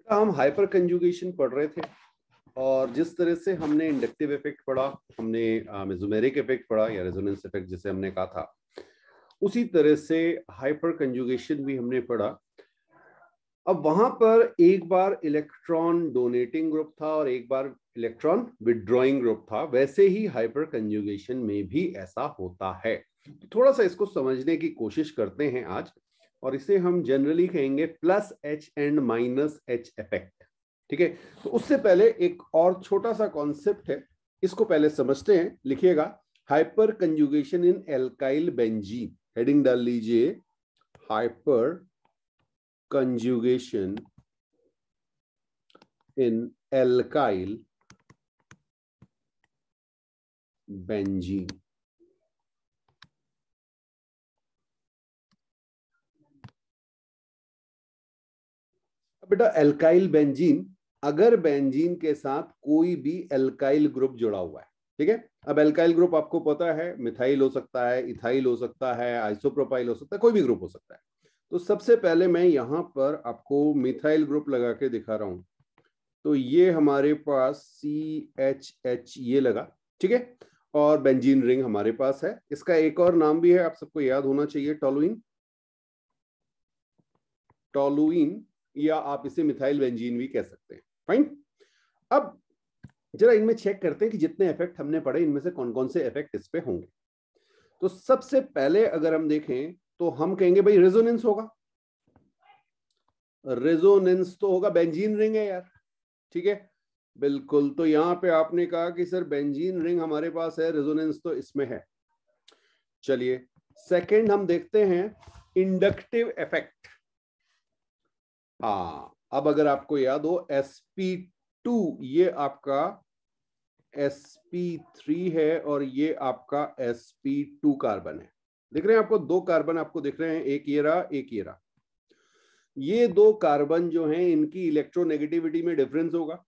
हम hyper conjugation पढ़ रहे थे और जिस तरह से हमने इंडक्टिव इफेक्ट पढ़ा, हमने मेसोमेरिक इफेक्ट पढ़ा या रेजोनेंस इफेक्ट जिसे हमने कहा था, उसी तरह से हाइपर कंजुगेशन भी हमने पढ़ा। अब वहां पर एक बार इलेक्ट्रॉन डोनेटिंग ग्रुप था और एक बार इलेक्ट्रॉन विड्रॉइंग ग्रुप था। वैसे ही हाइपर कंजुगेशन में भी ऐसा होता है। तो थोड़ा सा इसको समझने की कोशिश करते हैं आज, और इसे हम जनरली कहेंगे plus H and minus H effect. ठीक है, तो उससे पहले एक और छोटा सा कॉन्सेप्ट है, इसको पहले समझते हैं। लिखिएगा, हाइपर कंजुगेशन इन एल्काइल बेंजीन। हेडिंग डाल लीजिए, hyper conjugation in alkyl benzene। बेटा एल्काइल बेंजीन, अगर बेंजीन के साथ कोई भी एल्काइल ग्रुप जुड़ा हुआ है, ठीक है। अब एल्काइल ग्रुप आपको पता है, मिथाइल हो सकता है, इथाइल हो सकता है, आइसोप्रोपाइल हो सकता है, कोई भी ग्रुप हो सकता है। तो सबसे पहले मैं यहां पर आपको मिथाइल ग्रुप लगा के दिखा रहा हूं। तो ये हमारे पास CHH ये लगा, ठीक है, और बेंजीन रिंग हमारे पास है। इसका एक और नाम भी है, आप सबको याद होना चाहिए, टोलुइन। टोलुइन, या आप इसे मिथाइल बेंजीन भी कह सकते हैं। फाइन। अब जरा इनमें चेक करते हैं कि जितने इफेक्ट हमने पढ़े इनमें से कौन कौन से इफेक्ट इस पे होंगे। तो सबसे पहले अगर हम देखें तो हम कहेंगे भाई रेजोनेंस होगा। रेजोनेंस तो होगा, बेंजीन रिंग है यार, ठीक है, बिल्कुल। तो यहां पे आपने कहा कि सर बेंजीन रिंग हमारे पास है, रेजोनेंस तो इसमें है। चलिए सेकंड हम देखते हैं इंडक्टिव इफेक्ट। हाँ, अब अगर आपको याद हो sp2, ये आपका sp3 है और ये आपका sp2 कार्बन है। दिख रहे हैं आपको, दो कार्बन आपको दिख रहे हैं, एक ये रहा, एक ये रहा। ये दो कार्बन जो हैं इनकी इलेक्ट्रोनेगेटिविटी में डिफरेंस होगा।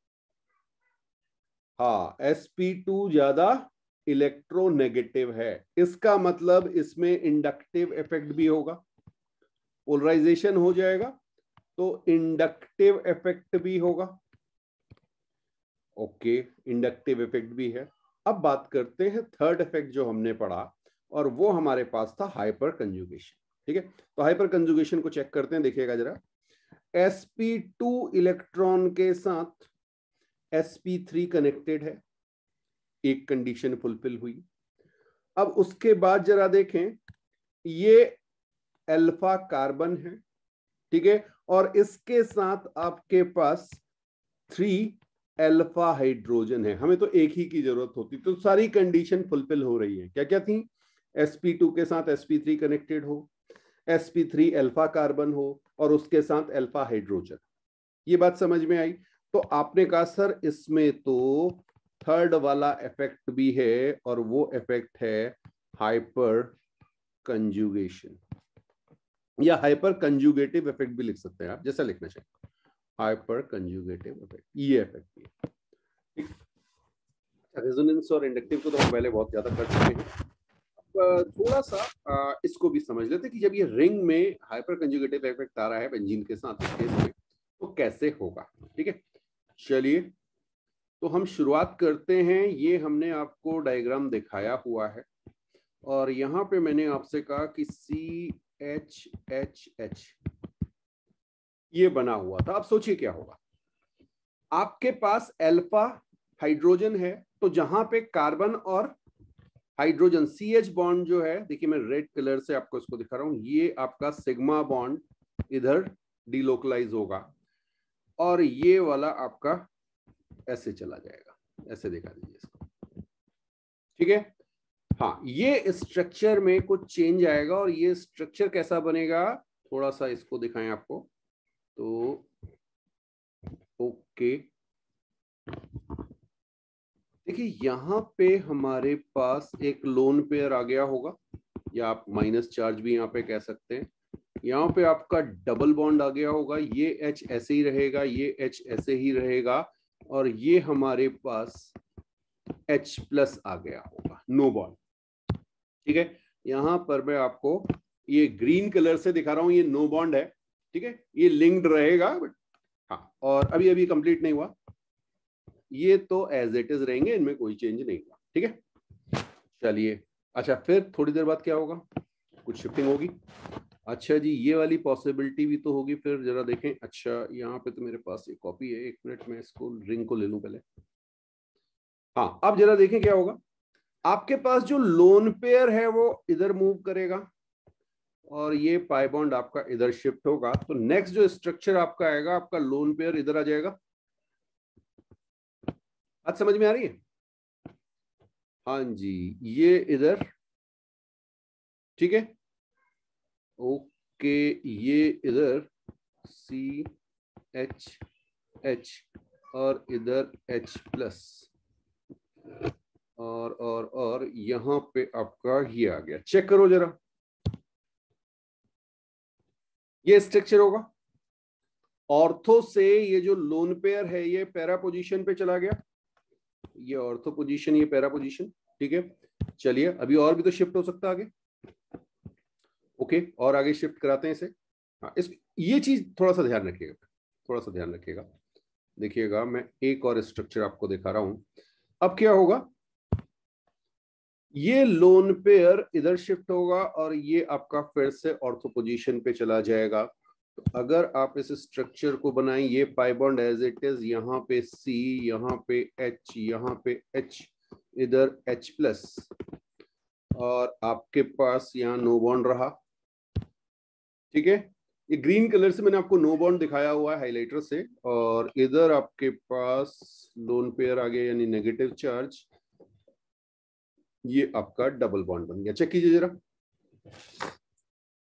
हाँ, sp2 ज्यादा इलेक्ट्रोनेगेटिव है, इसका मतलब इसमें इंडक्टिव इफेक्ट भी होगा। पोलराइजेशन हो जाएगा तो इंडक्टिव इफेक्ट भी होगा। ओके, इंडक्टिव इफेक्ट भी है। अब बात करते हैं थर्ड इफेक्ट जो हमने पढ़ा, और वो हमारे पास था हाइपर कंजुगेशन। ठीक है, तो हाइपर कंजुगेशन को चेक करते हैं, देखिएगा जरा। sp2 इलेक्ट्रॉन के साथ sp3 कनेक्टेड है, एक कंडीशन फुलफिल हुई। अब उसके बाद जरा देखें, ये अल्फा कार्बन है, ठीक है, और इसके साथ आपके पास 3 अल्फा हाइड्रोजन है। हमें तो एक ही की जरूरत होती, तो सारी कंडीशन फुलफिल हो रही है। क्या क्या थी? sp2 के साथ sp3 कनेक्टेड हो, sp3 अल्फा कार्बन हो, और उसके साथ अल्फा हाइड्रोजन। ये बात समझ में आई? तो आपने कहा सर इसमें तो थर्ड वाला इफेक्ट भी है, और वो इफेक्ट है हाइपर कंजुगेशन, या हाइपर कंजुगेटिव इफेक्ट भी लिख सकते हैं आप, जैसा लिखना चाहिए। हाइपर कंजुगेटिव इफेक्ट, ये इफेक्ट भी है। रेजोनेंस और इंडक्टिव को तो हम पहले बहुत ज्यादा कर चुके हैं। थोड़ा सा इसको भी समझ लेते हैं कि जब ये रिंग में हाइपर कंजुगेटिव इफेक्ट आ रहा है बेंजीन के साथ इस केस में, तो कैसे होगा। ठीक है, चलिए तो हम शुरुआत करते हैं। ये हमने आपको डायग्राम दिखाया हुआ है, और यहां पे मैंने आपसे कहा कि CHHH ये बना हुआ था। अब सोचिए क्या होगा। आपके पास अल्फा हाइड्रोजन है, तो जहां पे कार्बन और हाइड्रोजन CH बॉन्ड जो है, देखिए मैं रेड कलर से आपको इसको दिखा रहा हूं, ये आपका सिग्मा बॉन्ड इधर डिलोकलाइज होगा, और ये वाला आपका ऐसे चला जाएगा। ऐसे दिखा दीजिए इसको, ठीक है। हाँ, ये स्ट्रक्चर में कुछ चेंज आएगा, और ये स्ट्रक्चर कैसा बनेगा, थोड़ा सा इसको दिखाएं आपको। तो ओके, देखिए यहां पे हमारे पास एक लोन पेयर आ गया होगा, या आप माइनस चार्ज भी यहाँ पे कह सकते हैं। यहाँ पे आपका डबल बॉन्ड आ गया होगा, ये H ऐसे ही रहेगा, ये H ऐसे ही रहेगा, और ये हमारे पास H प्लस आ गया होगा, नो बॉन्ड। ठीक है, यहां पर मैं आपको ये ग्रीन कलर से दिखा रहा हूं, ये नो बॉन्ड है, ठीक है, ये लिंक्ड रहेगा बट हाँ, और अभी अभी कंप्लीट नहीं हुआ, ये तो एज इट इज रहेंगे, इनमें कोई चेंज नहीं हुआ। ठीक है, चलिए अच्छा, फिर थोड़ी देर बाद क्या होगा, कुछ शिफ्टिंग होगी। अच्छा जी, ये वाली पॉसिबिलिटी भी तो होगी, फिर जरा देखें। अच्छा, यहाँ पे तो मेरे पास एक कॉपी है, एक मिनट में इसको रिंग को ले लूं पहले। हाँ, अब जरा देखें क्या होगा। आपके पास जो लोन पेयर है वो इधर मूव करेगा और ये पाई बॉन्ड आपका इधर शिफ्ट होगा, तो नेक्स्ट जो स्ट्रक्चर आपका आएगा, आपका लोन पेयर इधर आ जाएगा। बात समझ में आ रही है? हाँ जी, ये इधर, ठीक है, ओके, ये इधर CH और इधर H प्लस और यहां पे आपका ये आ गया। चेक करो जरा, ये स्ट्रक्चर होगा। ऑर्थो से ये जो लोन पेयर है ये पैरा पोजीशन पे चला गया, ये ऑर्थो पोजीशन, ये पैरा पोजीशन। ठीक है, चलिए अभी और भी तो शिफ्ट हो सकता है आगे। ओके, और आगे शिफ्ट कराते हैं इसे। हाँ, इस ये चीज थोड़ा सा ध्यान रखिएगा, थोड़ा सा ध्यान रखिएगा। देखिएगा, मैं एक और स्ट्रक्चर आपको दिखा रहा हूं। अब क्या होगा, ये लोन पेयर इधर शिफ्ट होगा और ये आपका फिर से ऑर्थो पोजीशन पे चला जाएगा। तो अगर आप इस स्ट्रक्चर को बनाएं, ये pi bond as it is, यहाँ पे C, यहाँ पे H, यहाँ पे H, इधर H प्लस, और आपके पास यहाँ नो बॉन्ड रहा। ठीक है, ये ग्रीन कलर से मैंने आपको नो बॉन्ड दिखाया हुआ है हाइलाइटर से, और इधर आपके पास लोन पेयर आ गया यानी नेगेटिव चार्ज, ये आपका डबल बॉन्ड बन गया। चेक कीजिए जरा,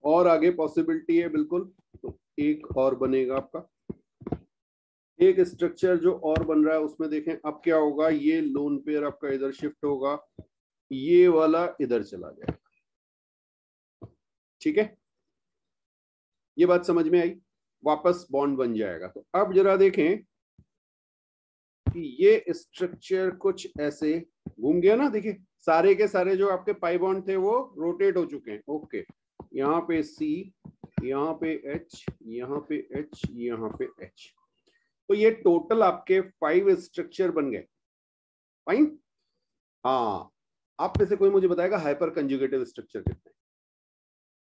और आगे पॉसिबिलिटी है बिल्कुल, तो एक और बनेगा आपका, एक स्ट्रक्चर जो और बन रहा है उसमें देखें अब क्या होगा, ये लोन पेयर आपका इधर शिफ्ट होगा, ये वाला इधर चला जाएगा। ठीक है, ये बात समझ में आई, वापस बॉन्ड बन जाएगा। तो अब जरा देखें कि ये स्ट्रक्चर कुछ ऐसे घूम गया ना, देखिए सारे के सारे जो आपके पाई बॉन्ड थे वो रोटेट हो चुके हैं। ओके, यहाँ पे C, यहाँ पे H, यहाँ पे H, यहाँ पे H, तो ये टोटल आपके 5 स्ट्रक्चर बन गए। फाइन। हाँ, आप में से कोई मुझे बताएगा हाइपर कंजुगेटिव स्ट्रक्चर कितने?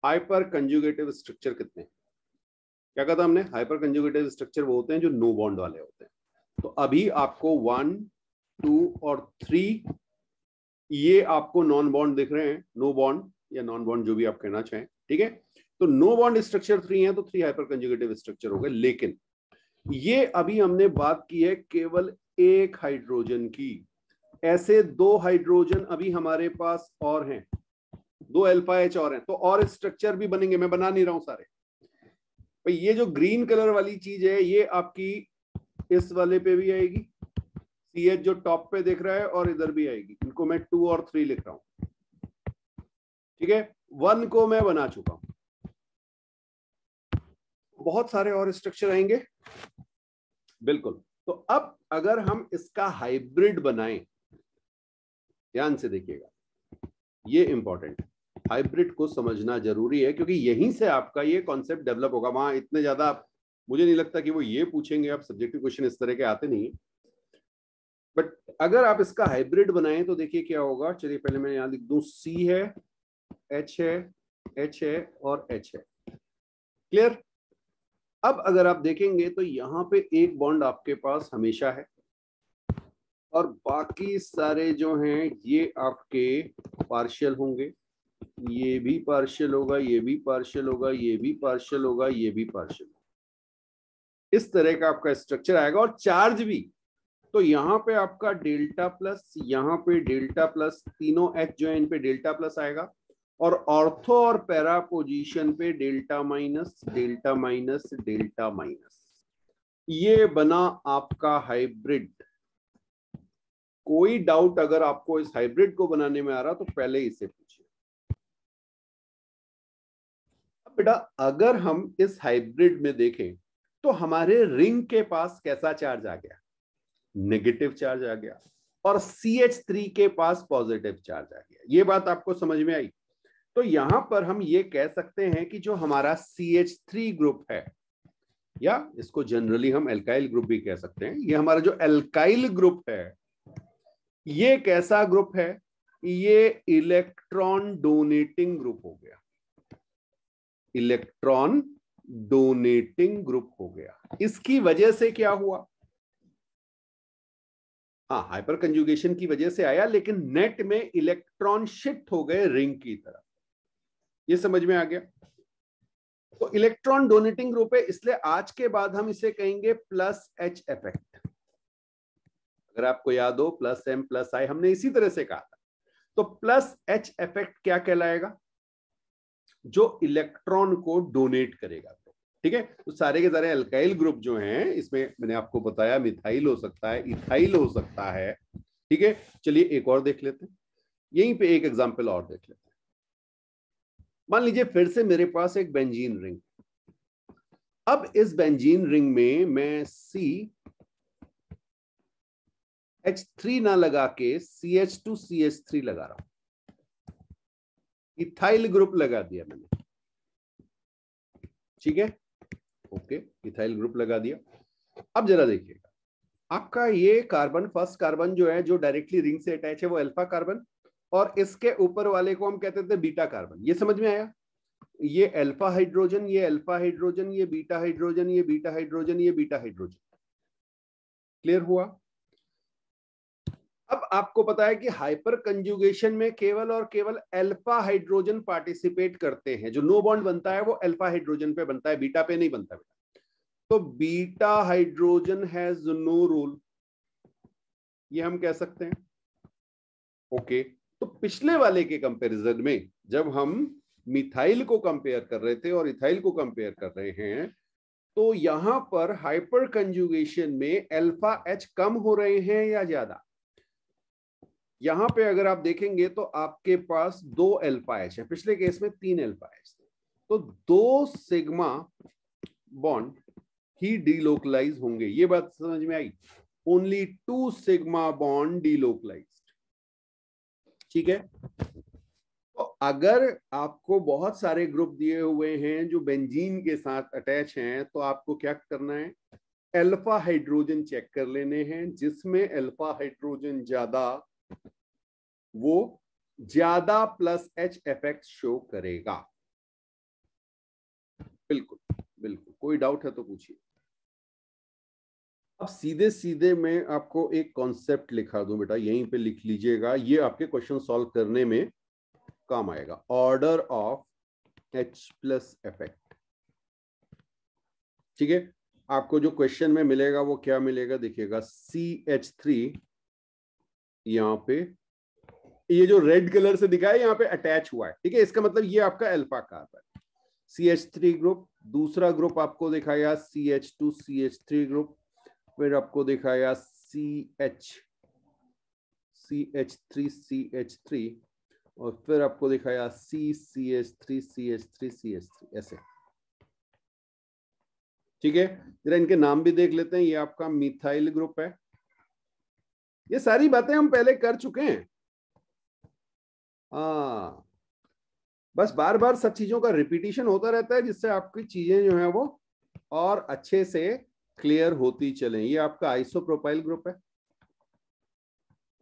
हाइपर कंजुगेटिव स्ट्रक्चर कितने? क्या कहा था हमने? हाइपर कंजुगेटिव स्ट्रक्चर वो होते हैं जो नो बॉन्ड वाले होते हैं। तो अभी आपको 1, 2 और 3 ये आपको नॉन बॉन्ड दिख रहे हैं, नो बॉन्ड या नॉन बॉन्ड जो भी आप कहना चाहें। ठीक है, तो नो बॉन्ड स्ट्रक्चर 3 है, तो 3 हाइपर कंजुगेटिव स्ट्रक्चर हो गए। लेकिन ये अभी हमने बात की है केवल एक हाइड्रोजन की, ऐसे 2 हाइड्रोजन अभी हमारे पास और हैं, 2 अल्फा H और हैं, तो और स्ट्रक्चर भी बनेंगे, मैं बना नहीं रहा हूं सारे। भाई ये जो ग्रीन कलर वाली चीज है ये आपकी इस वाले पे भी आएगी, CH जो टॉप पे दिख रहा है, और इधर भी आएगी। इनको मैं 2 और 3 लिख रहा हूं। ठीक है, 1 को मैं बना चुका हूं, बहुत सारे और स्ट्रक्चर आएंगे बिल्कुल। तो अब अगर हम इसका हाइब्रिड बनाएं, ध्यान से देखिएगा, ये इंपॉर्टेंट, हाइब्रिड को समझना जरूरी है, क्योंकि यहीं से आपका ये कॉन्सेप्ट डेवलप होगा। वहां इतने ज्यादा मुझे नहीं लगता कि वो ये पूछेंगे, आप सब्जेक्टिव क्वेश्चन इस तरह के आते नहीं है, बट अगर आप इसका हाइब्रिड बनाएं तो देखिए क्या होगा। चलिए पहले मैं यहां लिख दूं, C है, H है, H है और H है। क्लियर? अब अगर आप देखेंगे तो यहां पे एक बॉन्ड आपके पास हमेशा है, और बाकी सारे जो हैं ये आपके पार्शियल होंगे। ये भी पार्शियल होगा, ये भी पार्शियल होगा, ये भी पार्शियल होगा, ये भी पार्शियल होगा। इस तरह का आपका स्ट्रक्चर आएगा, और चार्ज भी। तो यहाँ पे आपका डेल्टा प्लस, यहाँ पे डेल्टा प्लस, तीनों H जो है इन पे डेल्टा प्लस आएगा, और ऑर्थो और पैरा पोजीशन पे delta minus, delta minus, delta minus. ये बना आपका हाइब्रिड। कोई डाउट अगर आपको इस हाइब्रिड को बनाने में आ रहा तो पहले इसे पूछिए। अब बेटा अगर हम इस हाइब्रिड में देखें तो हमारे रिंग के पास कैसा चार्ज आ गया? नेगेटिव चार्ज आ गया, और CH3 के पास पॉजिटिव चार्ज आ गया। ये बात आपको समझ में आई? तो यहां पर हम ये कह सकते हैं कि जो हमारा CH3 ग्रुप है या इसको जनरली हम एल्काइल ग्रुप भी कह सकते हैं। ये हमारा जो एल्काइल ग्रुप है ये कैसा ग्रुप है? ये इलेक्ट्रॉन डोनेटिंग ग्रुप हो गया, इलेक्ट्रॉन डोनेटिंग ग्रुप हो गया। इसकी वजह से क्या हुआ? हाँ, हाइपर कंजुगेशन की वजह से आया, लेकिन नेट में इलेक्ट्रॉन शिफ्ट हो गए रिंग की तरफ। ये समझ में आ गया? तो इलेक्ट्रॉन डोनेटिंग ग्रुप है, इसलिए आज के बाद हम इसे कहेंगे प्लस एच इफेक्ट। अगर आपको याद हो प्लस एम प्लस आई हमने इसी तरह से कहा था। तो प्लस एच इफेक्ट क्या कहलाएगा? जो इलेक्ट्रॉन को डोनेट करेगा। ठीक है, तो सारे के सारे अल्काइल ग्रुप जो हैं, इसमें मैंने आपको बताया मिथाइल हो सकता है, इथाइल हो सकता है। ठीक है, चलिए एक और देख लेते हैं, यहीं पे एक एग्जांपल और देख लेते हैं। मान लीजिए फिर से मेरे पास एक बेंजीन रिंग, अब इस बेंजीन रिंग में मैं CH3 ना लगा के CH2CH3 लगा रहा हूं, इथाइल ग्रुप लगा दिया मैंने। ठीक है, ओके, इथाइल ग्रुप लगा दिया। अब जरा देखिएगा, आपका ये कार्बन, फर्स्ट कार्बन जो है जो डायरेक्टली रिंग से अटैच है वो अल्फा कार्बन, और इसके ऊपर वाले को हम कहते थे बीटा कार्बन। ये समझ में आया? ये अल्फा हाइड्रोजन, ये अल्फा हाइड्रोजन, ये बीटा हाइड्रोजन, ये बीटा हाइड्रोजन, ये बीटा हाइड्रोजन। क्लियर हुआ? अब आपको पता है कि हाइपर कंजुगेशन में केवल और केवल अल्फा हाइड्रोजन पार्टिसिपेट करते हैं। जो नो बॉन्ड बनता है वो अल्फा हाइड्रोजन पे बनता है, बीटा पे नहीं बनता बेटा। तो beta hydrogen has no role, ये हम कह सकते हैं। ओके, तो पिछले वाले के कंपैरिजन में जब हम मिथाइल को कंपेयर कर रहे थे और इथाइल को कंपेयर कर रहे हैं, तो यहां पर हाइपर कंजुगेशन में अल्फा एच कम हो रहे हैं या ज्यादा? यहां पे अगर आप देखेंगे तो आपके पास 2 अल्फा एच है, पिछले केस में 3 अल्फा एच थे। तो 2 सिग्मा बॉन्ड ही डीलोकलाइज होंगे। ये बात समझ में आई? Only 2 sigma bond delocalised. ठीक है, तो अगर आपको बहुत सारे ग्रुप दिए हुए हैं जो बेंजीन के साथ अटैच हैं, तो आपको क्या करना है? अल्फा हाइड्रोजन चेक कर लेने हैं, जिसमें अल्फा हाइड्रोजन ज्यादा, वो ज्यादा प्लस एच इफेक्ट शो करेगा। बिल्कुल बिल्कुल, कोई डाउट है तो पूछिए। अब सीधे सीधे मैं आपको एक कॉन्सेप्ट लिखा दूं बेटा, यहीं पे लिख लीजिएगा, ये आपके क्वेश्चन सॉल्व करने में काम आएगा। Order of H plus effect. ठीक है, आपको जो क्वेश्चन में मिलेगा वो क्या मिलेगा देखिएगा, CH3 यहाँ पे, ये जो रेड कलर से दिखा है यहाँ पे अटैच हुआ है। ठीक है, इसका मतलब ये आपका अल्फा कार्बन, CH3 ग्रुप। दूसरा ग्रुप आपको दिखाया CH2CH3 ग्रुप, फिर आपको दिखाया CH3CH3, और फिर आपको दिखाया CH3CH3, ऐसे। ठीक है, जरा इनके नाम भी देख लेते हैं। ये आपका मिथाइल ग्रुप है। ये सारी बातें हम पहले कर चुके हैं। हाँ, बस बार बार सब चीजों का रिपीटिशन होता रहता है, जिससे आपकी चीजें जो है वो और अच्छे से क्लियर होती चले। ये आपका आइसोप्रोपाइल ग्रुप है,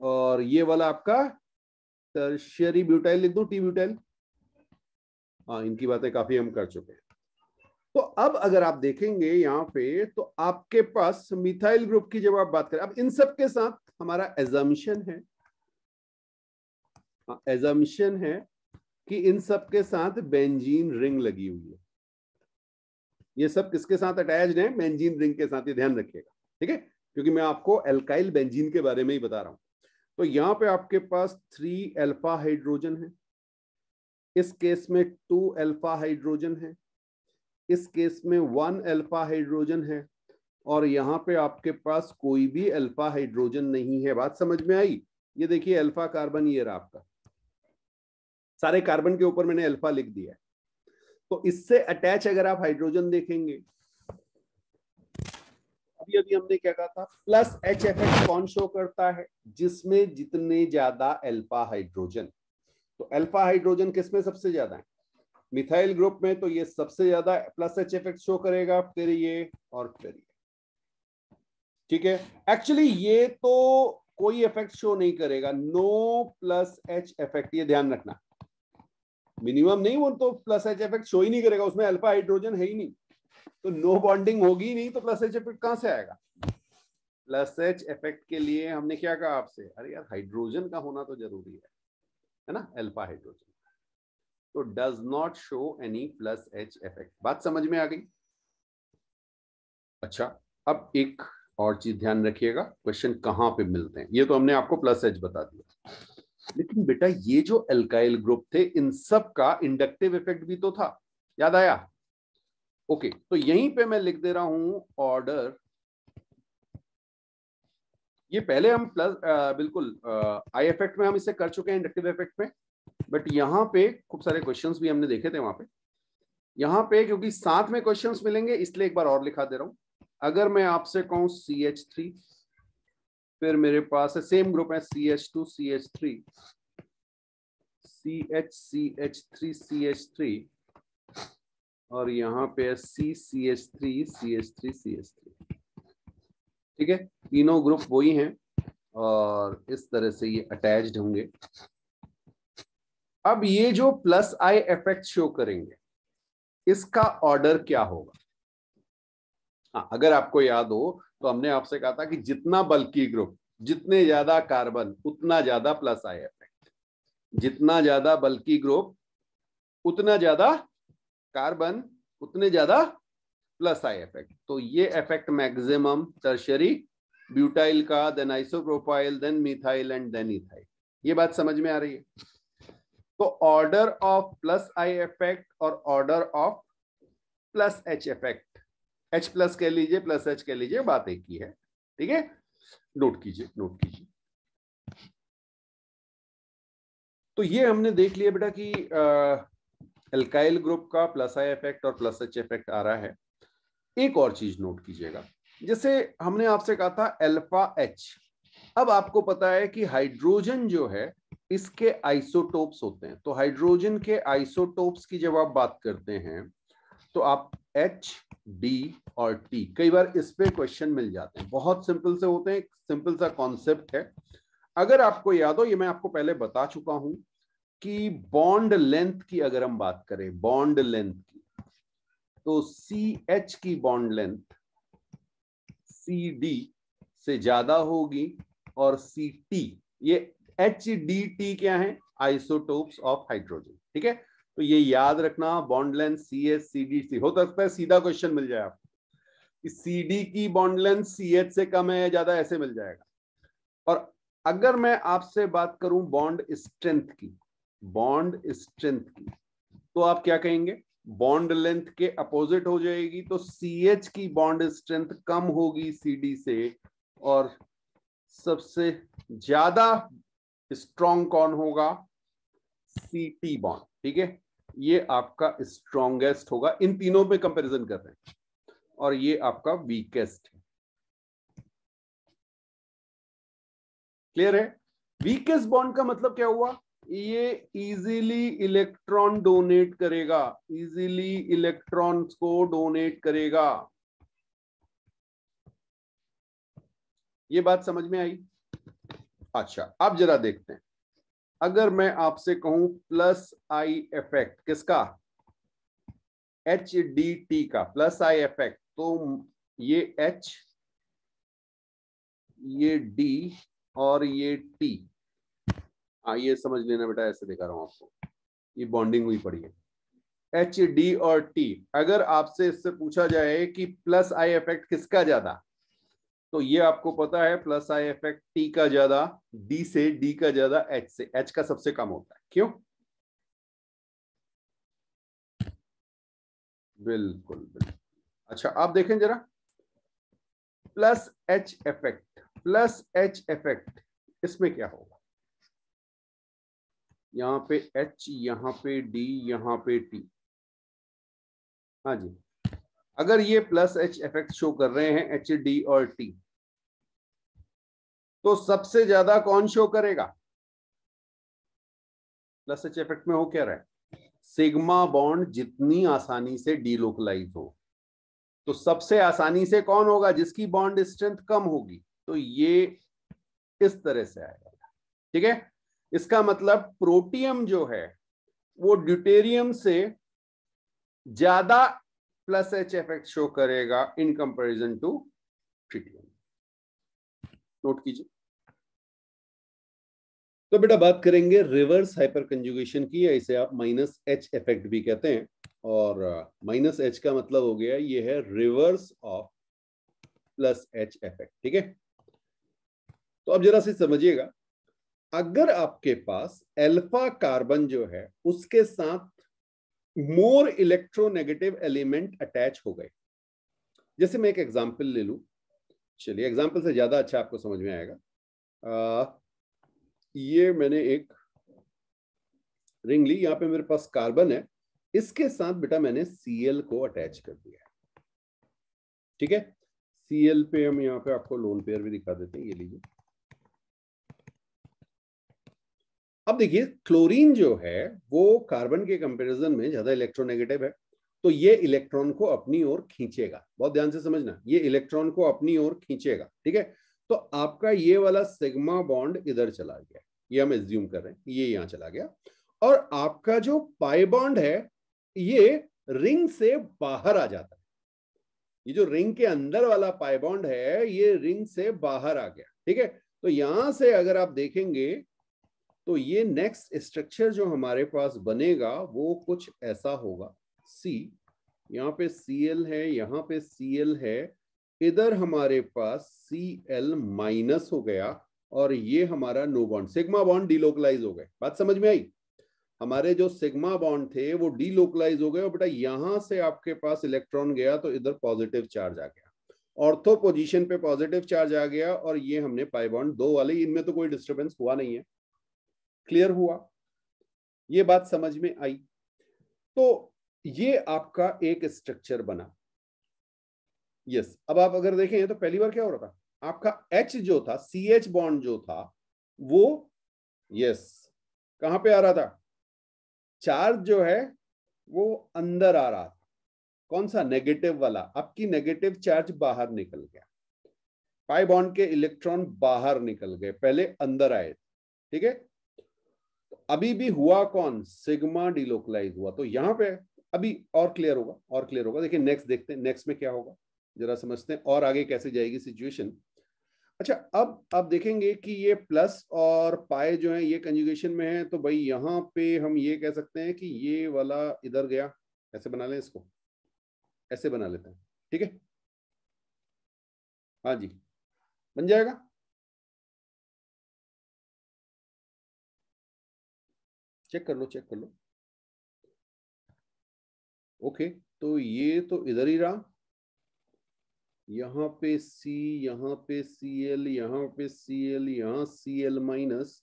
और ये वाला आपका टर्शियरी ब्यूटाइल लिख दूं, टी ब्यूटाइल। हाँ, इनकी बातें काफी हम कर चुके हैं। तो अब अगर आप देखेंगे यहाँ पे, तो आपके पास मिथाइल ग्रुप की जब आप बात करें, अब इन सब के साथ हमारा एजम्पशन है, एजम्पशन है कि इन सब के साथ बेंजीन रिंग लगी हुई है। ये सब किसके साथ अटैच्ड है? बेंजीन रिंग के साथ, ही ध्यान रखिएगा। ठीक है, क्योंकि मैं आपको एल्काइल बेंजीन के बारे में ही बता रहा हूं। तो यहाँ पे आपके पास 3 अल्फा हाइड्रोजन है, इस केस में 2 अल्फा हाइड्रोजन है, इस केस में 1 अल्फा हाइड्रोजन है, और यहाँ पे आपके पास कोई भी अल्फा हाइड्रोजन नहीं है। बात समझ में आई? ये देखिए अल्फा कार्बन, ये रहा आपका, सारे कार्बन के ऊपर मैंने अल्फा लिख दिया है। तो इससे अटैच अगर आप हाइड्रोजन देखेंगे, अभी अभी हमने क्या कहा था, प्लस एच इफेक्ट कौन शो करता है? जिसमें जितने ज्यादा अल्फा हाइड्रोजन। तो अल्फा हाइड्रोजन किसमें सबसे ज्यादा है? मिथाइल ग्रुप में तो ये सबसे ज्यादा प्लस एच इफेक्ट शो करेगा, फिर ये और फिर ये। ठीक है, एक्चुअली ये तो कोई इफेक्ट शो नहीं करेगा, नो प्लस एच इफेक्ट, ये ध्यान रखना। मिनिमम नहीं, वो तो प्लस एच इफेक्ट शो ही नहीं करेगा, उसमें अल्फा हाइड्रोजन है ही नहीं, तो नो बॉन्डिंग होगी ही नहीं, तो प्लस एच इफेक्ट कहां से आएगा? प्लस एच इफेक्ट के लिए हमने क्या कहा आपसे, अरे यार हाइड्रोजन का होना तो जरूरी है ना, अल्फा हाइड्रोजन, तो does not show any plus H effect. बात समझ में आ गई? अच्छा, अब एक और चीज ध्यान रखिएगा, क्वेश्चन कहां पे मिलते हैं, ये तो हमने आपको प्लस एच बता दिया, लेकिन बेटा ये जो अल्काइल ग्रुप थे इन सब का इंडक्टिव इफेक्ट भी तो था, याद आया? ओके, तो यहीं पे मैं लिख दे रहा हूं ऑर्डर, ये पहले हम प्लस बिल्कुल आई इफेक्ट में हम इसे कर चुके हैं, इंडक्टिव इफेक्ट में, बट यहाँ पे खूब सारे क्वेश्चंस भी हमने देखे थे वहां पे, यहाँ पे क्योंकि साथ में क्वेश्चंस मिलेंगे इसलिए एक बार और लिखा दे रहा हूं। अगर मैं आपसे कहूं CH3, फिर मेरे पास है सेम ग्रुप है CH2 CH3 CH3 CH3 और यहाँ पे CH3 CH3 CH3। ठीक है, तीनों ग्रुप वही हैं और इस तरह से ये अटैच्ड होंगे। अब ये जो प्लस आई इफेक्ट शो करेंगे इसका ऑर्डर क्या होगा? हाँ, अगर आपको याद हो तो हमने आपसे कहा था कि जितना बल्की ग्रुप, जितने ज्यादा कार्बन उतना ज्यादा प्लस आई इफेक्ट, जितना ज्यादा बल्की ग्रुप उतना ज्यादा कार्बन उतने ज्यादा प्लस आई इफेक्ट। तो ये इफेक्ट मैक्सिमम टर्शियरी ब्यूटाइल का, then isopropyl, then methyl and then ethyl. ये बात समझ में आ रही है? तो order of plus I effect और order of plus H effect, H plus कह लीजिए प्लस एच कह लीजिए, बात एक ही है। ठीक है, नोट कीजिए नोट कीजिए। तो ये हमने देख लिया बेटा कि अल्काइल ग्रुप का प्लस आई इफेक्ट और प्लस एच इफेक्ट आ रहा है। एक और चीज नोट कीजिएगा, जैसे हमने आपसे कहा था अल्फा एच, अब आपको पता है कि हाइड्रोजन जो है इसके आइसोटोप्स होते हैं, तो हाइड्रोजन के आइसोटोप्स की जब आप बात करते हैं तो आप H, D और T, कई बार इस पे क्वेश्चन मिल जाते हैं, बहुत सिंपल से होते हैं, एक सिंपल सा कॉन्सेप्ट है। अगर आपको याद हो, ये मैं आपको पहले बता चुका हूं कि बॉन्ड लेंथ की अगर हम बात करें, बॉन्ड लेंथ की, तो CH की बॉन्ड लेंथ CD से ज्यादा होगी और CT, ये HDT क्या है? Isotopes of hydrogen. ठीक है, तो ये याद रखना, बॉन्ड लेंथ CH CDC, हो सकता है सीधा क्वेश्चन मिल जाए आपको कि CD की बॉन्ड लेंथ CH से कम है या ज्यादा, ऐसे मिल जाएगा। और अगर मैं आपसे बात करूं बॉन्ड स्ट्रेंथ की, बॉन्ड स्ट्रेंथ की, तो आप क्या कहेंगे? बॉन्ड लेंथ के अपोजिट हो जाएगी, तो CH की बॉन्ड स्ट्रेंथ कम होगी CD से, और सबसे ज्यादा स्ट्रॉन्ग कौन होगा? CT bond. ठीक है, ये आपका स्ट्रॉन्गेस्ट होगा, इन तीनों में कंपैरिजन कर रहे हैं, और ये आपका वीकेस्ट है। क्लियर है? वीकेस्ट बॉन्ड का मतलब क्या हुआ? ये इजीली इलेक्ट्रॉन डोनेट करेगा, इजीली इलेक्ट्रॉन्स को डोनेट करेगा। ये बात समझ में आई? अच्छा, अब जरा देखते हैं, अगर मैं आपसे कहूं प्लस आई इफेक्ट किसका? HDT का प्लस आई इफेक्ट, तो ये H, ये D और ये T, हाँ ये समझ लेना बेटा, ऐसे दिखा रहा हूं आपको, ये बॉन्डिंग हुई पड़ी है HD और T। अगर आपसे इससे पूछा जाए कि प्लस आई इफेक्ट किसका ज्यादा, तो ये आपको पता है प्लस आई इफेक्ट T का ज्यादा, D से, D का ज्यादा H से, H का सबसे कम होता है। क्यों? बिल्कुल बिल्कुल। अच्छा, आप देखें जरा, plus H effect, plus H effect, इसमें क्या होगा? यहाँ पे H, यहाँ पे D, यहाँ पे T। हाँ जी, अगर ये प्लस H इफेक्ट शो कर रहे हैं HD और T, तो सबसे ज्यादा कौन शो करेगा? प्लस H इफेक्ट में हो क्या रहा है? सिग्मा बॉन्ड जितनी आसानी से डीलोकलाइज हो, तो सबसे आसानी से कौन होगा? जिसकी बॉन्ड स्ट्रेंथ कम होगी। तो ये इस तरह से आएगा, ठीक है। इसका मतलब प्रोटियम जो है वो ड्यूटेरियम से ज्यादा प्लस एच इफेक्ट शो करेगा in comparison to tritium. Note कीजिए। तो बेटा बात करेंगे रिवर्स हाइपर कंजुगेशन की, या इसे आप माइनस एच इफेक्ट भी कहते हैं। और माइनस एच का मतलब हो गया ये है reverse of plus H effect, ठीक है। तो अब जरा से समझिएगा, अगर आपके पास अल्फा कार्बन जो है उसके साथ मोर इलेक्ट्रोनेगेटिव एलिमेंट अटैच हो गए, जैसे मैं एक एग्जांपल ले लूं, चलिए एग्जांपल से ज्यादा अच्छा आपको समझ में आएगा। ये मैंने एक रिंग ली, यहाँ पे मेरे पास कार्बन है, इसके साथ बेटा मैंने Cl को अटैच कर दिया, ठीक है। Cl पे हम यहाँ पे आपको लोन पेयर भी दिखा देते हैं, ये लीजिए। अब देखिए क्लोरीन जो है वो कार्बन के कंपैरिजन में ज्यादा इलेक्ट्रोनेगेटिव है, तो ये इलेक्ट्रॉन को अपनी ओर खींचेगा। बहुत ध्यान से समझना, ये इलेक्ट्रॉन को अपनी ओर खींचेगा, ठीक है। तो आपका ये वाला सिग्मा बॉन्ड इधर चला गया, ये हम एज्यूम कर रहे हैं, ये यहां चला गया। और आपका जो पाई बॉन्ड है ये रिंग से बाहर आ जाता है। ये जो रिंग के अंदर वाला पाई बॉन्ड है ये रिंग से बाहर आ गया, ठीक है। तो यहां से अगर आप देखेंगे तो ये नेक्स्ट स्ट्रक्चर जो हमारे पास बनेगा वो कुछ ऐसा होगा। सी, यहाँ पे Cl है, यहाँ पे Cl है, इधर हमारे पास Cl माइनस हो गया, और ये हमारा no bond, sigma bond delocalize हो गए। बात समझ में आई? हमारे जो सिग्मा बॉन्ड थे वो डीलोकलाइज हो गए, और बेटा यहां से आपके पास इलेक्ट्रॉन गया तो इधर पॉजिटिव चार्ज आ गया, ऑर्थो पोजीशन पे पॉजिटिव चार्ज आ गया, और ये हमने पाई बॉन्ड दो वाले, इनमें तो कोई डिस्टर्बेंस हुआ नहीं है। क्लियर हुआ? ये बात समझ में आई? तो ये आपका एक स्ट्रक्चर बना। यस, अब आप अगर देखें तो पहली बार क्या हो रहा था, आपका H जो था, CH बॉन्ड जो था वो, यस, कहां पे आ रहा था? चार्ज जो है वो अंदर आ रहा था। कौन सा? नेगेटिव वाला। आपकी नेगेटिव चार्ज बाहर निकल गया, पाई बॉन्ड के इलेक्ट्रॉन बाहर निकल गए, पहले अंदर आए, ठीक है। अभी भी हुआ कौन? सिग्मा डीलोकलाइज हुआ। तो यहां पे अभी और क्लियर होगा, और क्लियर होगा। देखिए नेक्स्ट देखते हैं, नेक्स्ट में क्या होगा जरा समझते हैं, और आगे कैसे जाएगी सिचुएशन। अच्छा, अब आप देखेंगे कि ये प्लस और पाई जो है ये कंजुगेशन में है, तो भाई यहाँ पे हम ये कह सकते हैं कि ये वाला इधर गया, ऐसे बना लें इसको, ऐसे बना लेते हैं, ठीक है। हाँ जी, बन जाएगा। चेक कर लो, चेक कर लो। ओके, तो ये तो इधर ही रहा, यहाँ पे C, यहाँ पे Cl, यहाँ पे Cl, यहाँ Cl माइनस,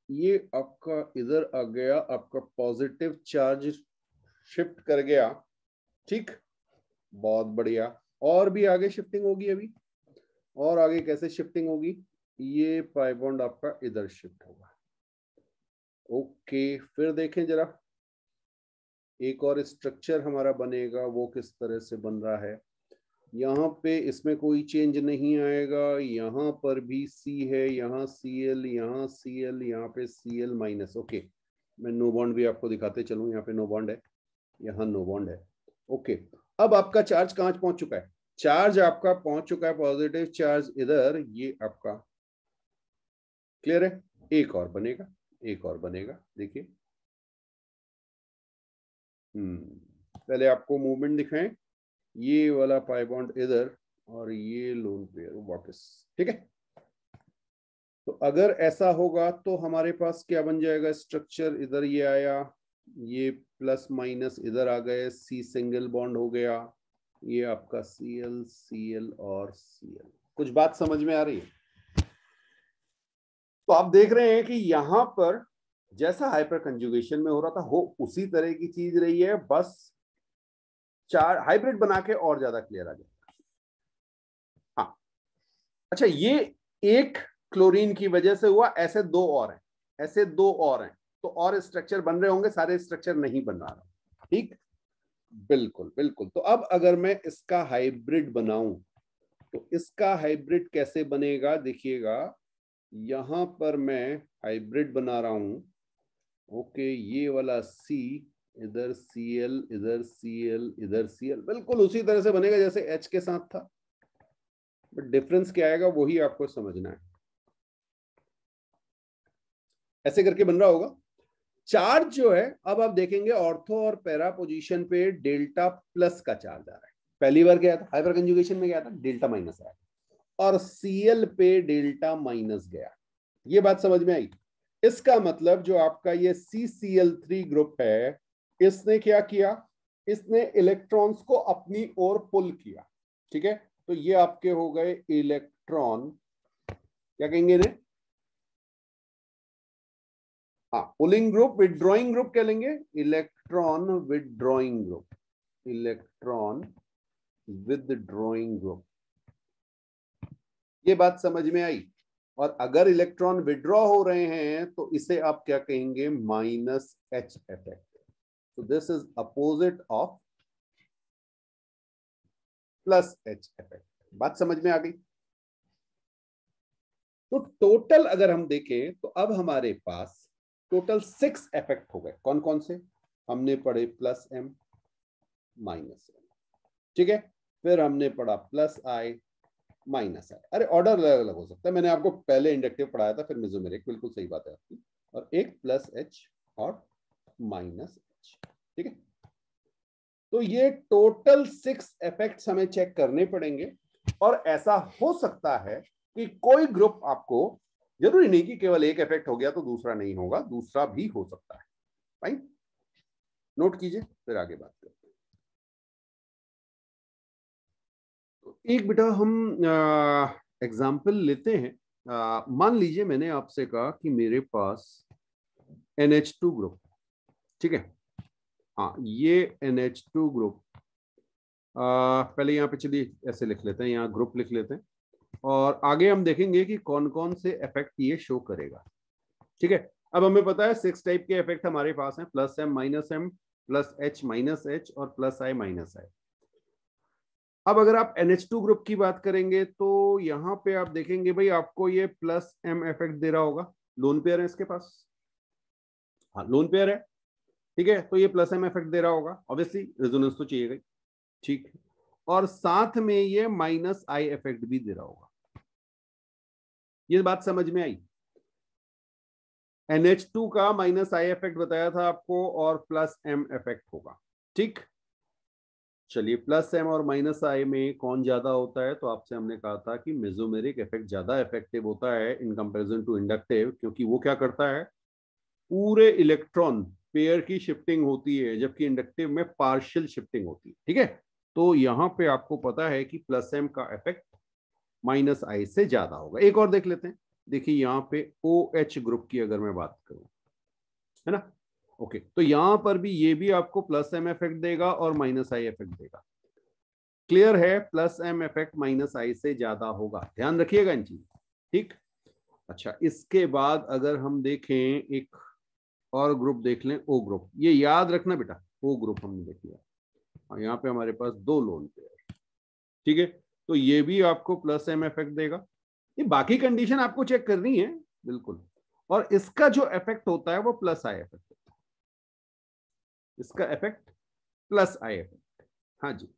ये आपका इधर आ गया, आपका पॉजिटिव चार्ज शिफ्ट कर गया, ठीक, बहुत बढ़िया। और भी आगे शिफ्टिंग होगी अभी, और आगे कैसे शिफ्टिंग होगी? ये पाई बॉन्ड आपका इधर शिफ्ट होगा। ओके, फिर देखें जरा, एक और स्ट्रक्चर हमारा बनेगा, वो किस तरह से बन रहा है। यहाँ पे इसमें कोई चेंज नहीं आएगा, यहाँ पर भी C है, यहाँ Cl, यहाँ Cl, यहाँ पे Cl माइनस। ओके, मैं नो बॉन्ड भी आपको दिखाते चलूं, यहाँ पे नो बॉन्ड है, यहाँ नो बॉन्ड है। ओके, अब आपका चार्ज कहाँ पहुंच चुका है? चार्ज आपका पहुंच चुका है, पॉजिटिव चार्ज इधर, ये आपका क्लियर है। एक और बनेगा, एक और बनेगा, देखिए। पहले आपको मूवमेंट दिखाएं, ये वाला पाई बॉन्ड इधर, और ये लोन पेयर वापस, ठीक है। तो अगर ऐसा होगा तो हमारे पास क्या बन जाएगा स्ट्रक्चर? इधर ये आया, ये प्लस माइनस इधर आ गए, C सिंगल बॉन्ड हो गया, ये आपका Cl, Cl और Cl। कुछ बात समझ में आ रही है? तो आप देख रहे हैं कि यहां पर जैसा हाइपर कंजुगेशन में हो रहा था हो उसी तरह की चीज रही है, बस चार हाइब्रिड बना के और ज्यादा क्लियर आ जाएगा। हाँ, अच्छा, ये एक क्लोरीन की वजह से हुआ, ऐसे दो और हैं, ऐसे दो और हैं, तो और स्ट्रक्चर बन रहे होंगे, सारे स्ट्रक्चर नहीं बन रहा। ठीक, बिल्कुल बिल्कुल। तो अब अगर मैं इसका हाइब्रिड बनाऊं तो इसका हाइब्रिड कैसे बनेगा, देखिएगा यहां पर मैं हाइब्रिड बना रहा हूं। ओके, ये वाला C, इधर Cl, इधर Cl, इधर Cl, बिल्कुल उसी तरह से बनेगा जैसे H के साथ था, बट डिफरेंस क्या आएगा वही आपको समझना है। ऐसे करके बन रहा होगा। चार्ज जो है, अब आप देखेंगे ऑर्थो और पैरा पोजीशन पे डेल्टा प्लस का चार्ज आ रहा है। पहली बार क्या था, हाइपर कंजुगेशन में क्या था, डेल्टा माइनस आया, और Cl पे डेल्टा माइनस गया। ये बात समझ में आई। इसका मतलब जो आपका ये CCl3 ग्रुप है, इसने क्या किया, इसने इलेक्ट्रॉन्स को अपनी ओर पुल किया। ठीक है, तो ये आपके हो गए इलेक्ट्रॉन, क्या कहेंगे इन्हें, हाँ, पुलिंग ग्रुप। विथड्रॉइंग ग्रुप क्या लेंगे, electron withdrawing group, electron withdrawing group. ये बात समझ में आई। और अगर इलेक्ट्रॉन विड्रॉ हो रहे हैं तो इसे आप क्या कहेंगे, माइनस H इफेक्ट। तो this is opposite of plus H effect. बात समझ में आ गई। तो टोटल अगर हम देखें तो अब हमारे पास टोटल 6 इफेक्ट हो गए। कौन कौन से, हमने पढ़े प्लस M माइनस M, ठीक है, फिर हमने पढ़ा प्लस I माइनस I। अरे ऑर्डर अलग अलग हो सकता है, मैंने आपको पहले इंडक्टिव पढ़ाया था, फिर मेसोमेरिक, बिल्कुल सही बात है आपकी, और एक प्लस H और माइनस H। ठीक है, तो ये टोटल 6 इफेक्ट्स हमें चेक करने पड़ेंगे। और ऐसा हो सकता है कि कोई ग्रुप आपको, जरूरी नहीं कि केवल एक इफेक्ट हो गया तो दूसरा नहीं होगा, दूसरा भी हो सकता है। फाइन, नोट कीजिए, फिर आगे बात करते हैं। तो एक बेटा हम एग्जाम्पल लेते हैं। मान लीजिए मैंने आपसे कहा कि मेरे पास NH2 ग्रुप, ठीक है, हाँ ये NH2 ग्रुप, पहले यहाँ पे चलिए ऐसे लिख लेते हैं, यहाँ ग्रुप लिख लेते हैं, और आगे हम देखेंगे कि कौन कौन से इफेक्ट ये शो करेगा। ठीक है, अब हमें पता है 6 टाइप के इफेक्ट हमारे पास हैं, plus M minus M, plus H minus H, और प्लस I माइनस I। अब अगर आप NH2 ग्रुप की बात करेंगे तो यहाँ पे आप देखेंगे भाई आपको ये प्लस M इफेक्ट दे रहा होगा। लोन पेयर है इसके पास, हाँ लोन पेयर है, ठीक है, तो ये प्लस M इफेक्ट दे रहा होगा, ऑब्वियसली रेजोनेंस तो चाहिए, ठीक है, और साथ में ये माइनस I इफेक्ट भी दे रहा होगा। ये बात समझ में आई। NH2 का माइनस I इफेक्ट बताया था आपको, और प्लस M इफेक्ट होगा। ठीक, चलिए प्लस M और माइनस I में कौन ज्यादा होता है, तो आपसे हमने कहा था कि मेसोमेरिक इफेक्ट ज्यादा इफेक्टिव होता है इन कंपैरिजन टू इंडक्टिव, क्योंकि वो क्या करता है, पूरे इलेक्ट्रॉन पेयर की शिफ्टिंग होती है, जबकि इंडक्टिव में पार्शियल शिफ्टिंग होती है। ठीक है, तो यहां पे आपको पता है कि प्लस M का इफेक्ट माइनस I से ज्यादा होगा। एक और देख लेते हैं, देखिए यहाँ पे OH ग्रुप की अगर मैं बात करूं, है ना, ओके, तो यहां पर भी ये भी आपको प्लस M इफेक्ट देगा और माइनस I इफेक्ट देगा। क्लियर है, plus M effect minus I से ज्यादा होगा, ध्यान रखिएगा इन चीज। ठीक, अच्छा, इसके बाद अगर हम देखें एक और ग्रुप देख लें, O ग्रुप। ये याद रखना बेटा, O ग्रुप हमने देख लिया, यहाँ पे हमारे पास 2 लोन पेयर, ठीक है, तो ये भी आपको प्लस M इफेक्ट देगा। ये बाकी कंडीशन आपको चेक करनी है, बिल्कुल, और इसका जो इफेक्ट होता है वो प्लस I इफेक्ट होता है, इसका इफेक्ट प्लस I इफेक्ट। हाँ जी,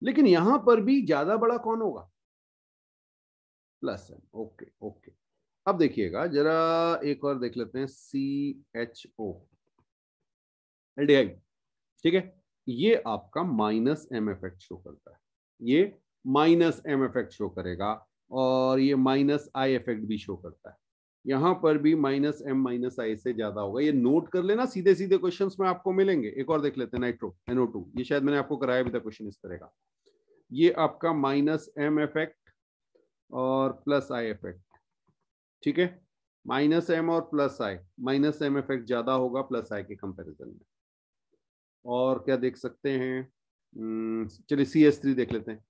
लेकिन यहां पर भी ज्यादा बड़ा कौन होगा, प्लस M। ओके ओके, अब देखिएगा जरा एक और देख लेते हैं, CHO एल्डिहाइड, ठीक है, ये आपका माइनस M इफेक्ट शो करता है, ये माइनस M इफेक्ट शो करेगा, और ये माइनस I इफेक्ट भी शो करता है। यहां पर भी माइनस M माइनस I से ज्यादा होगा, ये नोट कर लेना, सीधे सीधे क्वेश्चंस में आपको मिलेंगे। एक और देख लेते हैं, नाइट्रो NO2, ये शायद मैंने आपको कराया भी था क्वेश्चन इस तरह का। ये आपका माइनस M इफेक्ट और प्लस I इफेक्ट, ठीक है, माइनस M और plus I, minus M effect ज्यादा होगा प्लस I के कंपैरिजन में। और क्या देख सकते हैं, चलिए CH3 देख लेते हैं,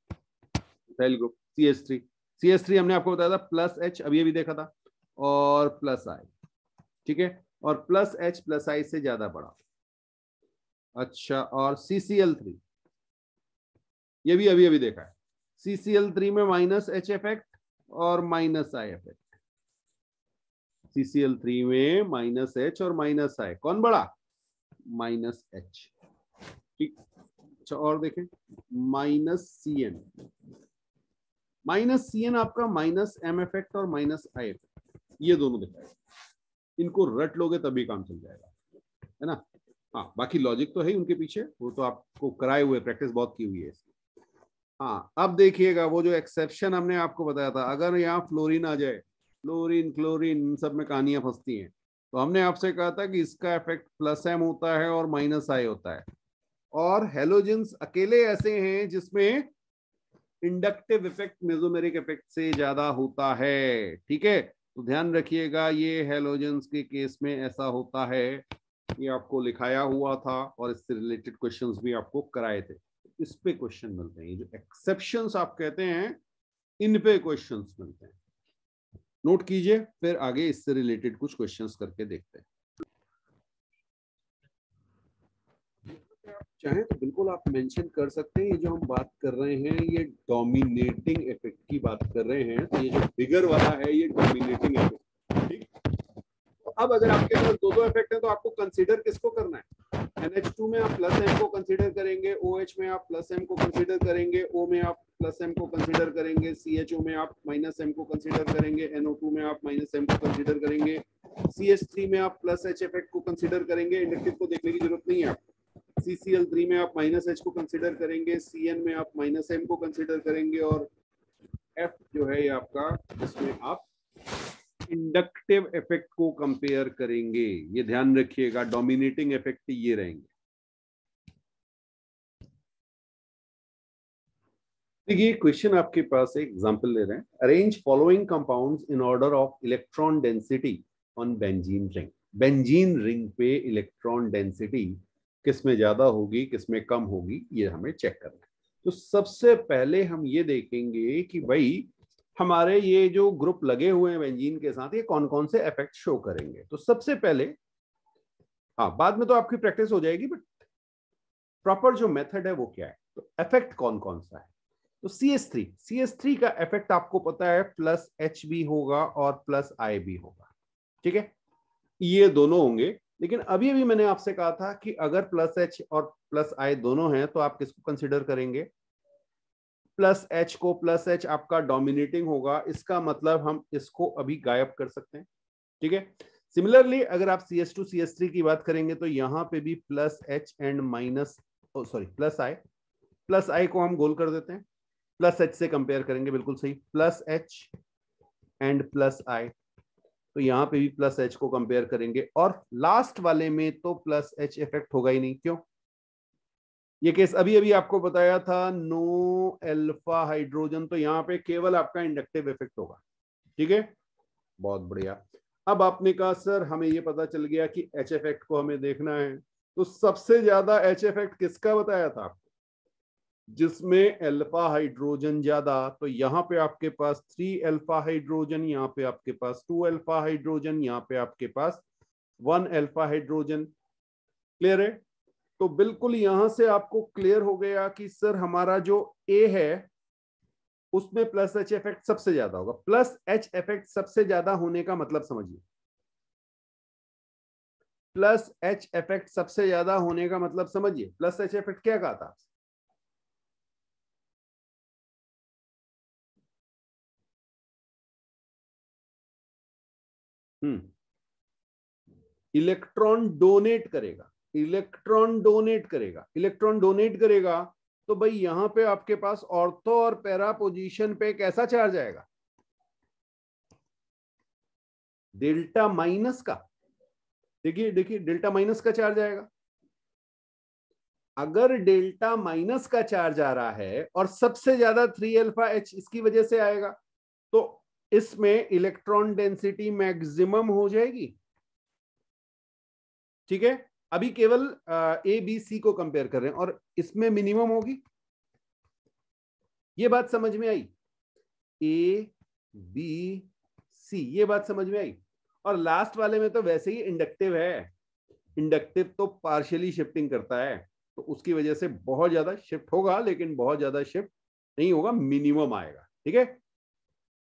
मिथाइल ग्रुप CH3। CH3 हमने आपको बताया था प्लस H, अभी अभी देखा था, और प्लस I, ठीक है, और प्लस H प्लस I से ज्यादा बड़ा। अच्छा, और CCl3 ये भी अभी अभी देखा है, CCl3 में माइनस H इफेक्ट और माइनस I इफेक्ट। CCl3 में माइनस H और माइनस I, कौन बड़ा? माइनस H, ठीक। अच्छा, और देखें माइनस CN, माइनस CN आपका माइनस M इफेक्ट और माइनस I इफेक्ट, ये दोनों दिखाएगा। इनको रट लोगे तभी काम चल जाएगा, है ना। हाँ, बाकी लॉजिक तो है ही उनके पीछे, वो तो आपको कराए हुए, प्रैक्टिस बहुत की हुई है इसकी। हाँ, अब देखिएगा वो जो एक्सेप्शन हमने आपको बताया था, अगर यहाँ फ्लोरीन आ जाए, फ्लोरीन क्लोरीन इन सब में कहानियां फंसती हैं, तो हमने आपसे कहा था कि इसका इफेक्ट प्लस M होता है और माइनस I होता है, और हेलोजेंस अकेले ऐसे हैं जिसमें इंडक्टिव इफेक्ट मेसोमेरिक इफेक्ट से ज्यादा होता है, ठीक है। तो ध्यान रखिएगा, ये हेलोजेंस के केस में ऐसा होता है, ये आपको लिखाया हुआ था और इससे रिलेटेड क्वेश्चंस भी आपको कराए थे। इस पे क्वेश्चन मिलते हैं, ये जो एक्सेप्शंस आप कहते हैं, इन पे क्वेश्चंस मिलते हैं, नोट कीजिए, फिर आगे इससे रिलेटेड कुछ क्वेश्चंस करके देखते हैं। चाहे तो बिल्कुल आप मेंशन कर सकते हैं, ये जो हम बात कर रहे हैं ये डोमिनेटिंग इफेक्ट की बात कर रहे हैं, तो ये जो बिगर वाला है ये डोमिनेटिंग इफेक्ट, ठीक। तो अब अगर आपके पास दो दो इफेक्ट है तो आपको कंसीडर किसको करना है? NH2 में आप प्लस M को कंसीडर करेंगे, OH में आप प्लस M को कंसीडर करेंगे, O में आप प्लस M को कंसीडर करेंगे, CHO में आप माइनस M को कंसीडर करेंगे, NO2 में आप माइनस M को कंसीडर करेंगे, CH3 में आप प्लस H इफेक्ट को कंसीडर करेंगे, इंडक्टिव को देखने की जरूरत नहीं है आपको। CCl3 में आप माइनस H को कंसीडर करेंगे, CN में आप माइनस M को कंसीडर करेंगे, और F जो है ये आपका, जिसमें आप इंडक्टिव इफेक्ट को कंपेयर करेंगे। ये ध्यान रखिएगा, डोमिनेटिंग इफेक्ट ये रहेंगे। देखिए क्वेश्चन आपके पास एक एग्जांपल ले रहे हैं, arrange following compounds in order of electron density on benzene ring. Benzene ring पे इलेक्ट्रॉन डेंसिटी किसमें ज्यादा होगी, किसमें कम होगी, ये हमें चेक करना है। तो सबसे पहले हम ये देखेंगे कि भाई हमारे ये जो ग्रुप लगे हुए हैं बेंजीन के साथ, ये कौन कौन से इफेक्ट शो करेंगे। तो सबसे पहले, हाँ बाद में तो आपकी प्रैक्टिस हो जाएगी, बट प्रॉपर जो मेथड है वो क्या है, तो इफेक्ट कौन कौन सा है। तो CH3 का इफेक्ट आपको पता है प्लस H भी होगा और प्लस I भी होगा, ठीक है, ये दोनों होंगे। लेकिन अभी अभी मैंने आपसे कहा था कि अगर प्लस H और प्लस I दोनों हैं तो आप किसको कंसीडर करेंगे? प्लस H को। प्लस H आपका डोमिनेटिंग होगा, इसका मतलब हम इसको अभी गायब कर सकते हैं, ठीक है। सिमिलरली अगर आप CH2 CH3 की बात करेंगे तो यहां पे भी plus H and minus, sorry plus I को हम गोल कर देते हैं, प्लस H से कंपेयर करेंगे, बिल्कुल सही, plus H and plus I, तो यहां पे भी प्लस H को कंपेयर करेंगे, और लास्ट वाले में तो प्लस H इफेक्ट होगा ही नहीं। क्यों? ये केस अभी अभी आपको बताया था, नो अल्फा हाइड्रोजन, तो यहां पे केवल आपका इंडक्टिव इफेक्ट होगा, ठीक है, बहुत बढ़िया। अब आपने कहा सर हमें ये पता चल गया कि H इफेक्ट को हमें देखना है, तो सबसे ज्यादा H इफेक्ट किसका बताया था? जिसमें अल्फा हाइड्रोजन ज्यादा, तो यहाँ पे आपके पास 3 अल्फा हाइड्रोजन, यहाँ पे आपके पास 2 अल्फा हाइड्रोजन, यहाँ पे आपके पास 1 अल्फा हाइड्रोजन। क्लियर है? तो बिल्कुल यहां से आपको क्लियर हो गया कि सर हमारा जो A है उसमें प्लस H इफेक्ट सबसे ज्यादा होगा। प्लस H इफेक्ट सबसे ज्यादा होने का मतलब समझिए, प्लस H इफेक्ट सबसे ज्यादा होने का मतलब समझिए, प्लस H इफेक्ट क्या कहा था? इलेक्ट्रॉन डोनेट करेगा, इलेक्ट्रॉन डोनेट करेगा, इलेक्ट्रॉन डोनेट करेगा, तो भाई यहां पे आपके पास ऑर्थो और पैरा पोजीशन पे कैसा चार्ज आएगा? डेल्टा माइनस का। देखिए देखिए, डेल्टा माइनस का चार्ज आएगा। अगर डेल्टा माइनस का चार्ज आ रहा है और सबसे ज्यादा 3 अल्फा H इसकी वजह से आएगा, तो इसमें इलेक्ट्रॉन डेंसिटी मैक्सिमम हो जाएगी, ठीक है। अभी केवल A B C को कंपेयर कर रहे हैं और इसमें मिनिमम होगी। ये बात समझ में आई? ए बी सी, ये बात समझ में आई। और लास्ट वाले में तो वैसे ही इंडक्टिव है, इंडक्टिव तो पार्शियली शिफ्टिंग करता है, तो उसकी वजह से बहुत ज्यादा शिफ्ट होगा, लेकिन बहुत ज्यादा शिफ्ट नहीं होगा, मिनिमम आएगा। ठीक है,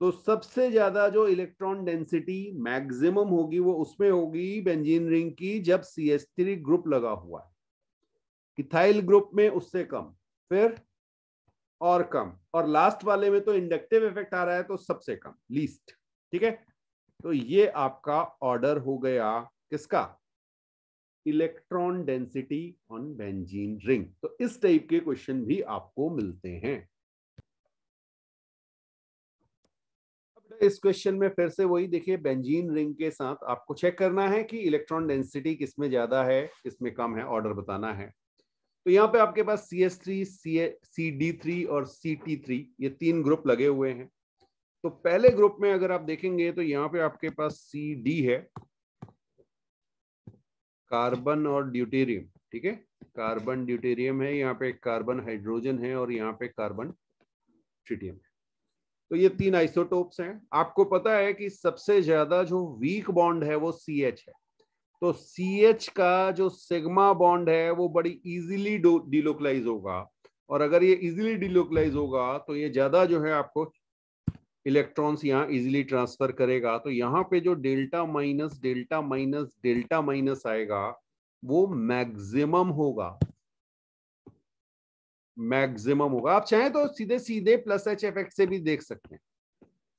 तो सबसे ज्यादा जो इलेक्ट्रॉन डेंसिटी मैक्सिमम होगी वो उसमें होगी बेंजीन रिंग की, जब CH3 ग्रुप लगा हुआ है। इथाइल ग्रुप में उससे कम, फिर और कम, और लास्ट वाले में तो इंडक्टिव इफेक्ट आ रहा है तो सबसे कम, लीस्ट। ठीक है, तो ये आपका ऑर्डर हो गया किसका, electron density on benzene ring. तो इस टाइप के क्वेश्चन भी आपको मिलते हैं। अब इस क्वेश्चन में फिर से वही देखिए, बेंजीन रिंग के साथ आपको चेक करना है कि इलेक्ट्रॉन डेंसिटी किसमें ज्यादा है किसमें कम है, ऑर्डर बताना है। तो यहाँ पे आपके पास CH3, CD3 और CT3 ये 3 ग्रुप लगे हुए हैं। तो पहले ग्रुप में अगर आप देखेंगे तो यहाँ पे आपके पास CD है, कार्बन और ड्यूटेरियम। ठीक है, कार्बन ड्यूटेरियम है, यहाँ पे कार्बन हाइड्रोजन है और यहाँ पे कार्बन ट्रिटियम है। तो ये 3 आइसोटोप्स हैं। आपको पता है कि सबसे ज्यादा जो वीक बॉन्ड है वो CH है, तो CH का जो सिग्मा बॉन्ड है वो बड़ी इजीली डिलोकलाइज होगा, और अगर ये इजीली डिलोकलाइज होगा तो ये ज्यादा जो है आपको इलेक्ट्रॉन्स यहाँ इजीली ट्रांसफर करेगा। तो यहाँ पे जो delta minus delta minus delta minus आएगा वो मैक्सिमम होगा, मैक्सिमम होगा। आप चाहें तो सीधे सीधे प्लस H इफेक्ट से भी देख सकते हैं,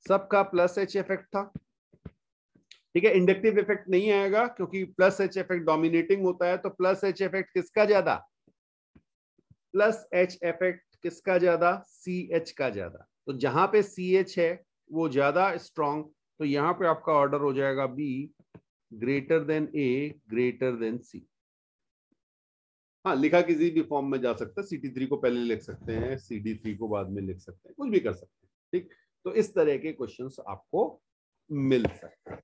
सबका प्लस H इफेक्ट था। ठीक है, इंडक्टिव इफेक्ट नहीं आएगा क्योंकि प्लस H इफेक्ट डोमिनेटिंग होता है। तो प्लस H इफेक्ट किसका ज्यादा, प्लस H इफेक्ट किसका ज्यादा, CH का ज्यादा। तो जहां पे CH है वो ज्यादा स्ट्रॉन्ग, तो यहां पे आपका ऑर्डर हो जाएगा B greater than A greater than C। हाँ, लिखा किसी भी फॉर्म में जा सकता है, CT3 को पहले लिख सकते हैं, CD3 को बाद में लिख सकते हैं, कुछ भी कर सकते हैं। ठीक, तो इस तरह के क्वेश्चंस आपको मिल सकते हैं।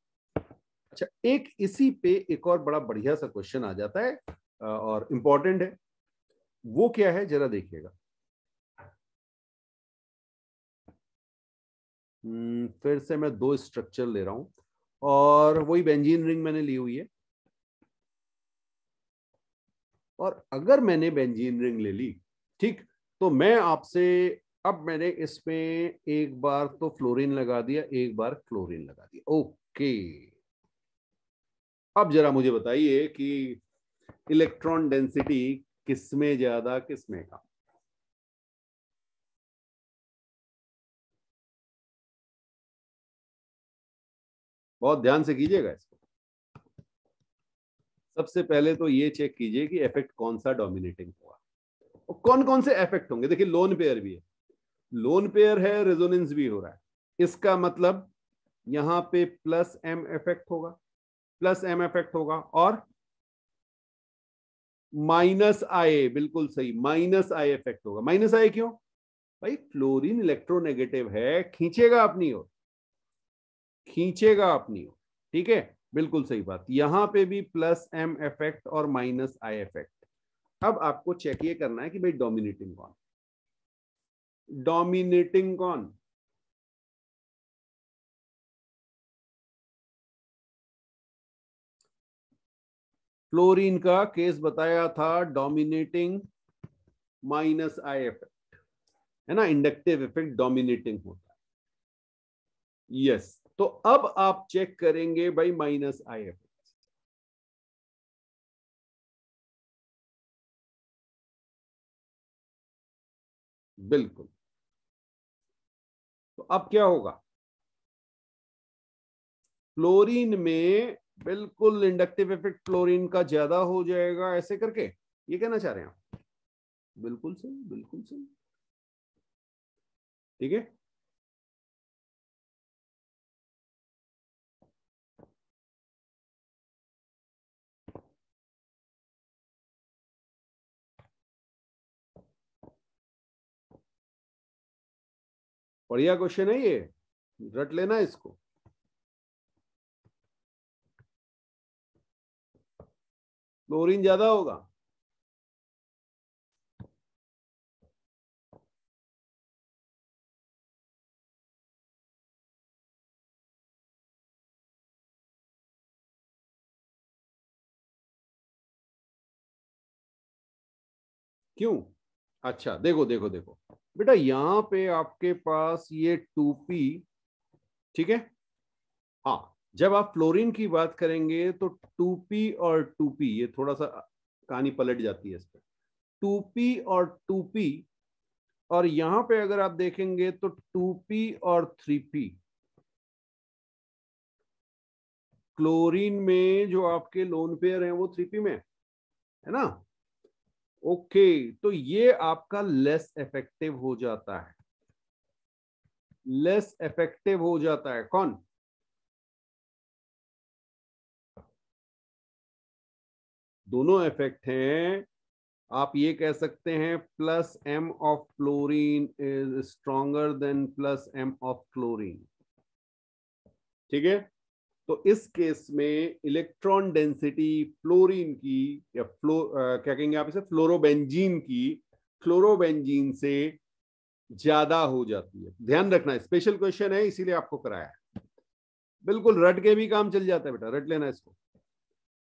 अच्छा, एक इसी पे एक और बड़ा बढ़िया सा क्वेश्चन आ जाता है और इंपॉर्टेंट है, वो क्या है जरा देखिएगा। फिर से मैं 2 स्ट्रक्चर ले रहा हूं और वही बेंजीन रिंग मैंने ली हुई है, और अगर मैंने बेंजीन रिंग ले ली, ठीक, तो मैं आपसे, अब मैंने इसमें एक बार तो फ्लोरीन लगा दिया, एक बार क्लोरीन लगा दिया। ओके, अब जरा मुझे बताइए कि इलेक्ट्रॉन डेंसिटी किसमें ज्यादा किसमें कम। बहुत ध्यान से कीजिएगा इसको। सबसे पहले तो ये चेक कीजिए कि इफेक्ट कौन सा डोमिनेटिंग हुआ, और कौन कौन से इफेक्ट होंगे। देखिए, लोन पेयर भी है, लोन पेयर है, रेजोनेंस भी हो रहा है, इसका मतलब यहां पे प्लस M इफेक्ट होगा, प्लस M इफेक्ट होगा, और माइनस I, बिल्कुल सही, माइनस I इफेक्ट होगा। माइनस I क्यों भाई, फ्लोरीन इलेक्ट्रोनेगेटिव है, खींचेगा अपनी ओर, खींचेगा अपनी ओर। ठीक है, बिल्कुल सही बात। यहां पे भी प्लस M इफेक्ट और माइनस I इफेक्ट। अब आपको चेक ये करना है कि भाई डोमिनेटिंग कौन, डोमिनेटिंग कौन, फ्लोरीन का केस बताया था, डोमिनेटिंग माइनस I इफेक्ट, है ना, इंडक्टिव इफेक्ट डोमिनेटिंग होता है। यस, तो अब आप चेक करेंगे भाई माइनस I इफेक्ट, बिल्कुल। तो अब क्या होगा, फ्लोरीन में बिल्कुल इंडक्टिव इफेक्ट फ्लोरीन का ज्यादा हो जाएगा, ऐसे करके ये कहना चाह रहे हैं आप, बिल्कुल सही, बिल्कुल सही। ठीक है, बढ़िया क्वेश्चन है ये, रट लेना इसको। फ्लोरीन ज्यादा होगा, क्यों? अच्छा देखो देखो देखो बेटा, यहां पे आपके पास ये 2p, ठीक है। हाँ, जब आप फ्लोरीन की बात करेंगे तो 2p और 2p, ये थोड़ा सा कहानी पलट जाती है इस पर। 2p और 2p, और यहां पे अगर आप देखेंगे तो 2p और 3p। क्लोरीन में जो आपके लोन पेयर हैं वो 3p में है ना। ओके, तो ये आपका लेस इफेक्टिव हो जाता है, लेस इफेक्टिव हो जाता है। कौन? दोनों इफेक्ट हैं। आप ये कह सकते हैं plus M of fluorine is stronger than plus M of chlorine, ठीक है। तो इस केस में इलेक्ट्रॉन डेंसिटी फ्लोरीन की या क्या कहेंगे आप इसे, फ्लोरोबेंजीन की, फ्लोरोबेंजीन से ज्यादा हो जाती है। ध्यान रखना, स्पेशल क्वेश्चन है इसीलिए आपको कराया है। बिल्कुल रट के भी काम चल जाता है बेटा, रट लेना इसको।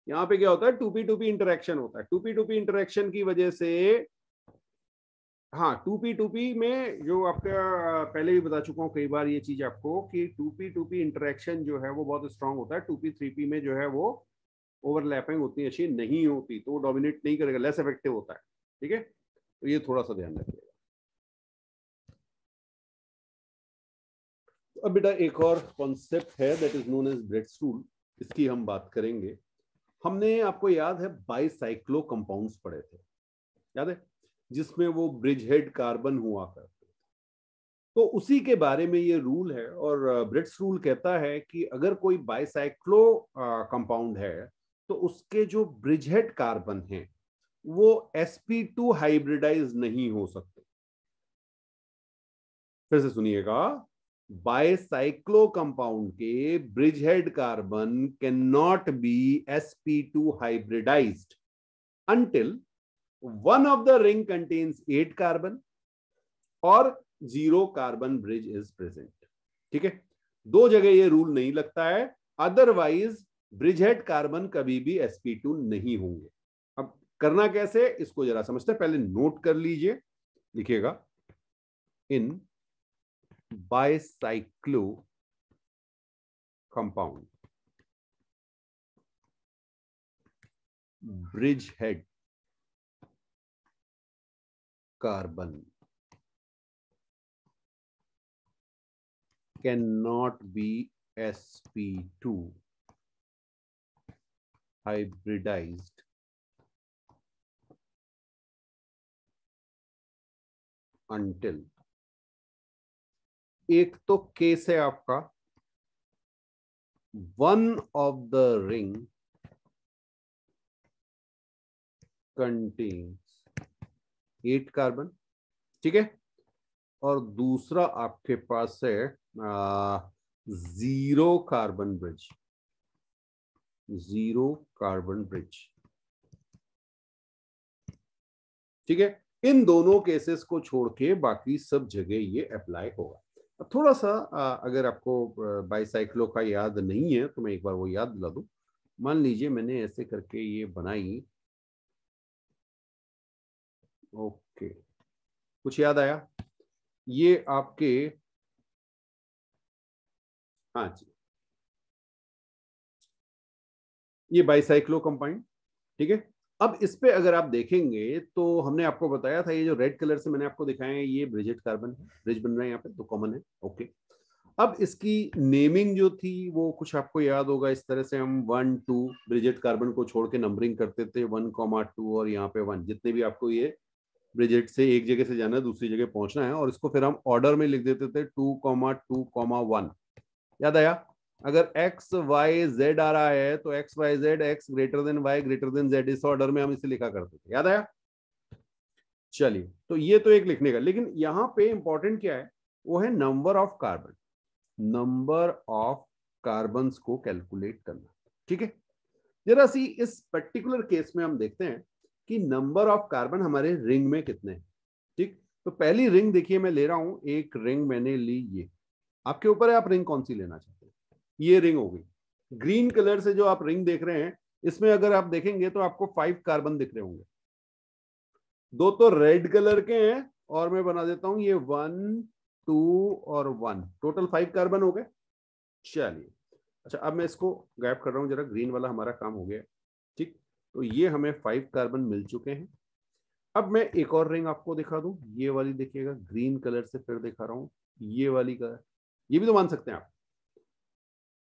यहाँ पे क्या होता है, टूपी टूपी इंटरेक्शन होता है। टूपी टूपी इंटरेक्शन की वजह से, हाँ, टूपी टूपी में जो आपका पहले भी बता चुका हूँ कई बार ये चीज आपको, कि टूपी टूपी इंटरेक्शन जो है वो बहुत स्ट्रांग होता है। टूपी 3p में जो है वो ओवरलैपिंग उतनी अच्छी नहीं होती, तो वो डोमिनेट नहीं करेगा, लेस इफेक्टिव होता है, ठीक है। तो ये थोड़ा सा ध्यान रखिएगा। अब बेटा एक और कॉन्सेप्ट है that is known as Bredt's rule, इसकी हम बात करेंगे। हमने, आपको याद है, बाइसाइक्लो कंपाउंड्स पढ़े थे, याद है, जिसमें वो ब्रिज हेड कार्बन हुआ करते, तो उसी के बारे में ये रूल है। और ब्रेड्स रूल कहता है कि अगर कोई बाइसाइक्लो कंपाउंड है तो उसके जो ब्रिज हेड कार्बन हैं वो sp2 हाइब्रिडाइज नहीं हो सकते। फिर से सुनिएगा, बाइसाइक्लो कंपाउंड के bridge head carbon can not be sp2 hybridized until one of the ring contains 8 carbon और 0 कार्बन ब्रिज इज प्रेजेंट, ठीक है। दो जगह ये रूल नहीं लगता है, अदरवाइज ब्रिज हेड कार्बन कभी भी sp2 नहीं होंगे। अब करना कैसे, इसको जरा समझते हैं, पहले नोट कर लीजिए, लिखिएगा, in bicyclo compound bridge head carbon cannot be sp2 hybridized until, एक तो केस है आपका, one of the ring contains 8 carbon, ठीक है, और दूसरा आपके पास है 0 कार्बन ब्रिज, 0 कार्बन ब्रिज, ठीक है। इन दोनों केसेस को छोड़ के बाकी सब जगह ये अप्लाई होगा। अब थोड़ा सा अगर आपको बाइसाइक्लो का याद नहीं है तो मैं एक बार वो याद दिला दूं। मान लीजिए मैंने ऐसे करके ये बनाई, ओके, कुछ याद आया? ये आपके, हाँ जी, ये बाइसाइक्लो कंपाउंड, ठीक है। अब इस पे अगर आप देखेंगे तो हमने आपको बताया था, ये जो रेड कलर से मैंने आपको दिखाया है ये ब्रिजेट कार्बन है, ब्रिज बन रहा है यहाँ पे, तो कॉमन है, ओके। अब इसकी नेमिंग जो थी वो कुछ आपको याद होगा, इस तरह से हम 1 2 ब्रिजेट कार्बन को छोड़ के नंबरिंग करते थे, 1,2 और यहाँ पे 1, जितने भी आपको ये ब्रिजेट से एक जगह से जाना है दूसरी जगह पहुंचना है, और इसको फिर हम ऑर्डर में लिख देते थे 2,2,1। याद आया? अगर एक्स वाई जेड आ रहा है तो X Y Z, X greater than Y greater than Z, इस ऑर्डर में हम इसे लिखा करते थे। याद आया? चलिए, तो ये तो एक लिखने का, लेकिन यहां पे इंपॉर्टेंट क्या है, वो है number of carbon, number of carbon को कैलकुलेट करना, ठीक है। जरा सी इस पर्टिकुलर केस में हम देखते हैं कि नंबर ऑफ कार्बन हमारे रिंग में कितने हैं, ठीक। तो पहली रिंग देखिए, मैं ले रहा हूं एक रिंग, मैंने ली, ये आपके ऊपर है, आप रिंग कौन सी लेना चाहते हैं। ये रिंग हो गई, ग्रीन कलर से जो आप रिंग देख रहे हैं, इसमें अगर आप देखेंगे तो आपको 5 कार्बन दिख रहे होंगे। दो तो रेड कलर के हैं और मैं बना देता हूं ये 1 2 और 1, टोटल 5 कार्बन हो गए। चलिए अच्छा, अब मैं इसको गायब कर रहा हूं जरा, ग्रीन वाला हमारा काम हो गया। ठीक, तो ये हमें 5 कार्बन मिल चुके हैं। अब मैं एक और रिंग आपको दिखा दूं, ये वाली देखिएगा, ग्रीन कलर से फिर दिखा रहा हूं, ये वाली का, ये भी तो मान सकते हैं आप।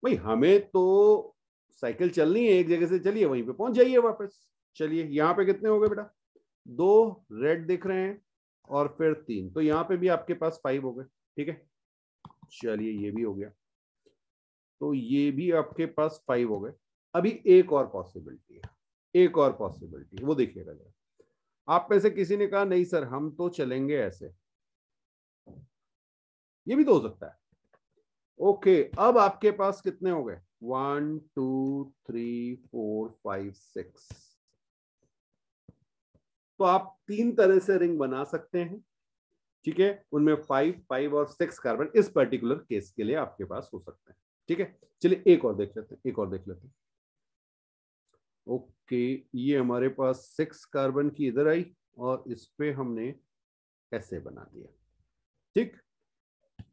भाई हमें तो साइकिल चलनी है, एक जगह से चलिए वहीं पे पहुंच जाइए वापस। चलिए यहाँ पे कितने हो गए बेटा, 2 रेड दिख रहे हैं और फिर 3, तो यहाँ पे भी आपके पास 5 हो गए। ठीक है, चलिए ये भी हो गया, तो ये भी आपके पास 5 हो गए। अभी एक और पॉसिबिलिटी है, एक और पॉसिबिलिटी है, वो देखिएगा जरा। आप में से किसी ने कहा नहीं सर हम तो चलेंगे ऐसे, ये भी तो हो सकता है। ओके, अब आपके पास कितने हो गए, 1 2 3 4 5 6, तो आप 3 तरह से रिंग बना सकते हैं। ठीक है, उनमें 5 5 और 6 कार्बन इस पर्टिकुलर केस के लिए आपके पास हो सकते हैं। ठीक है, चलिए एक और देख लेते हैं, एक और देख लेते हैं। ओके, ये हमारे पास 6 कार्बन की इधर आई और इस पे हमने ऐसे बना दिया। ठीक,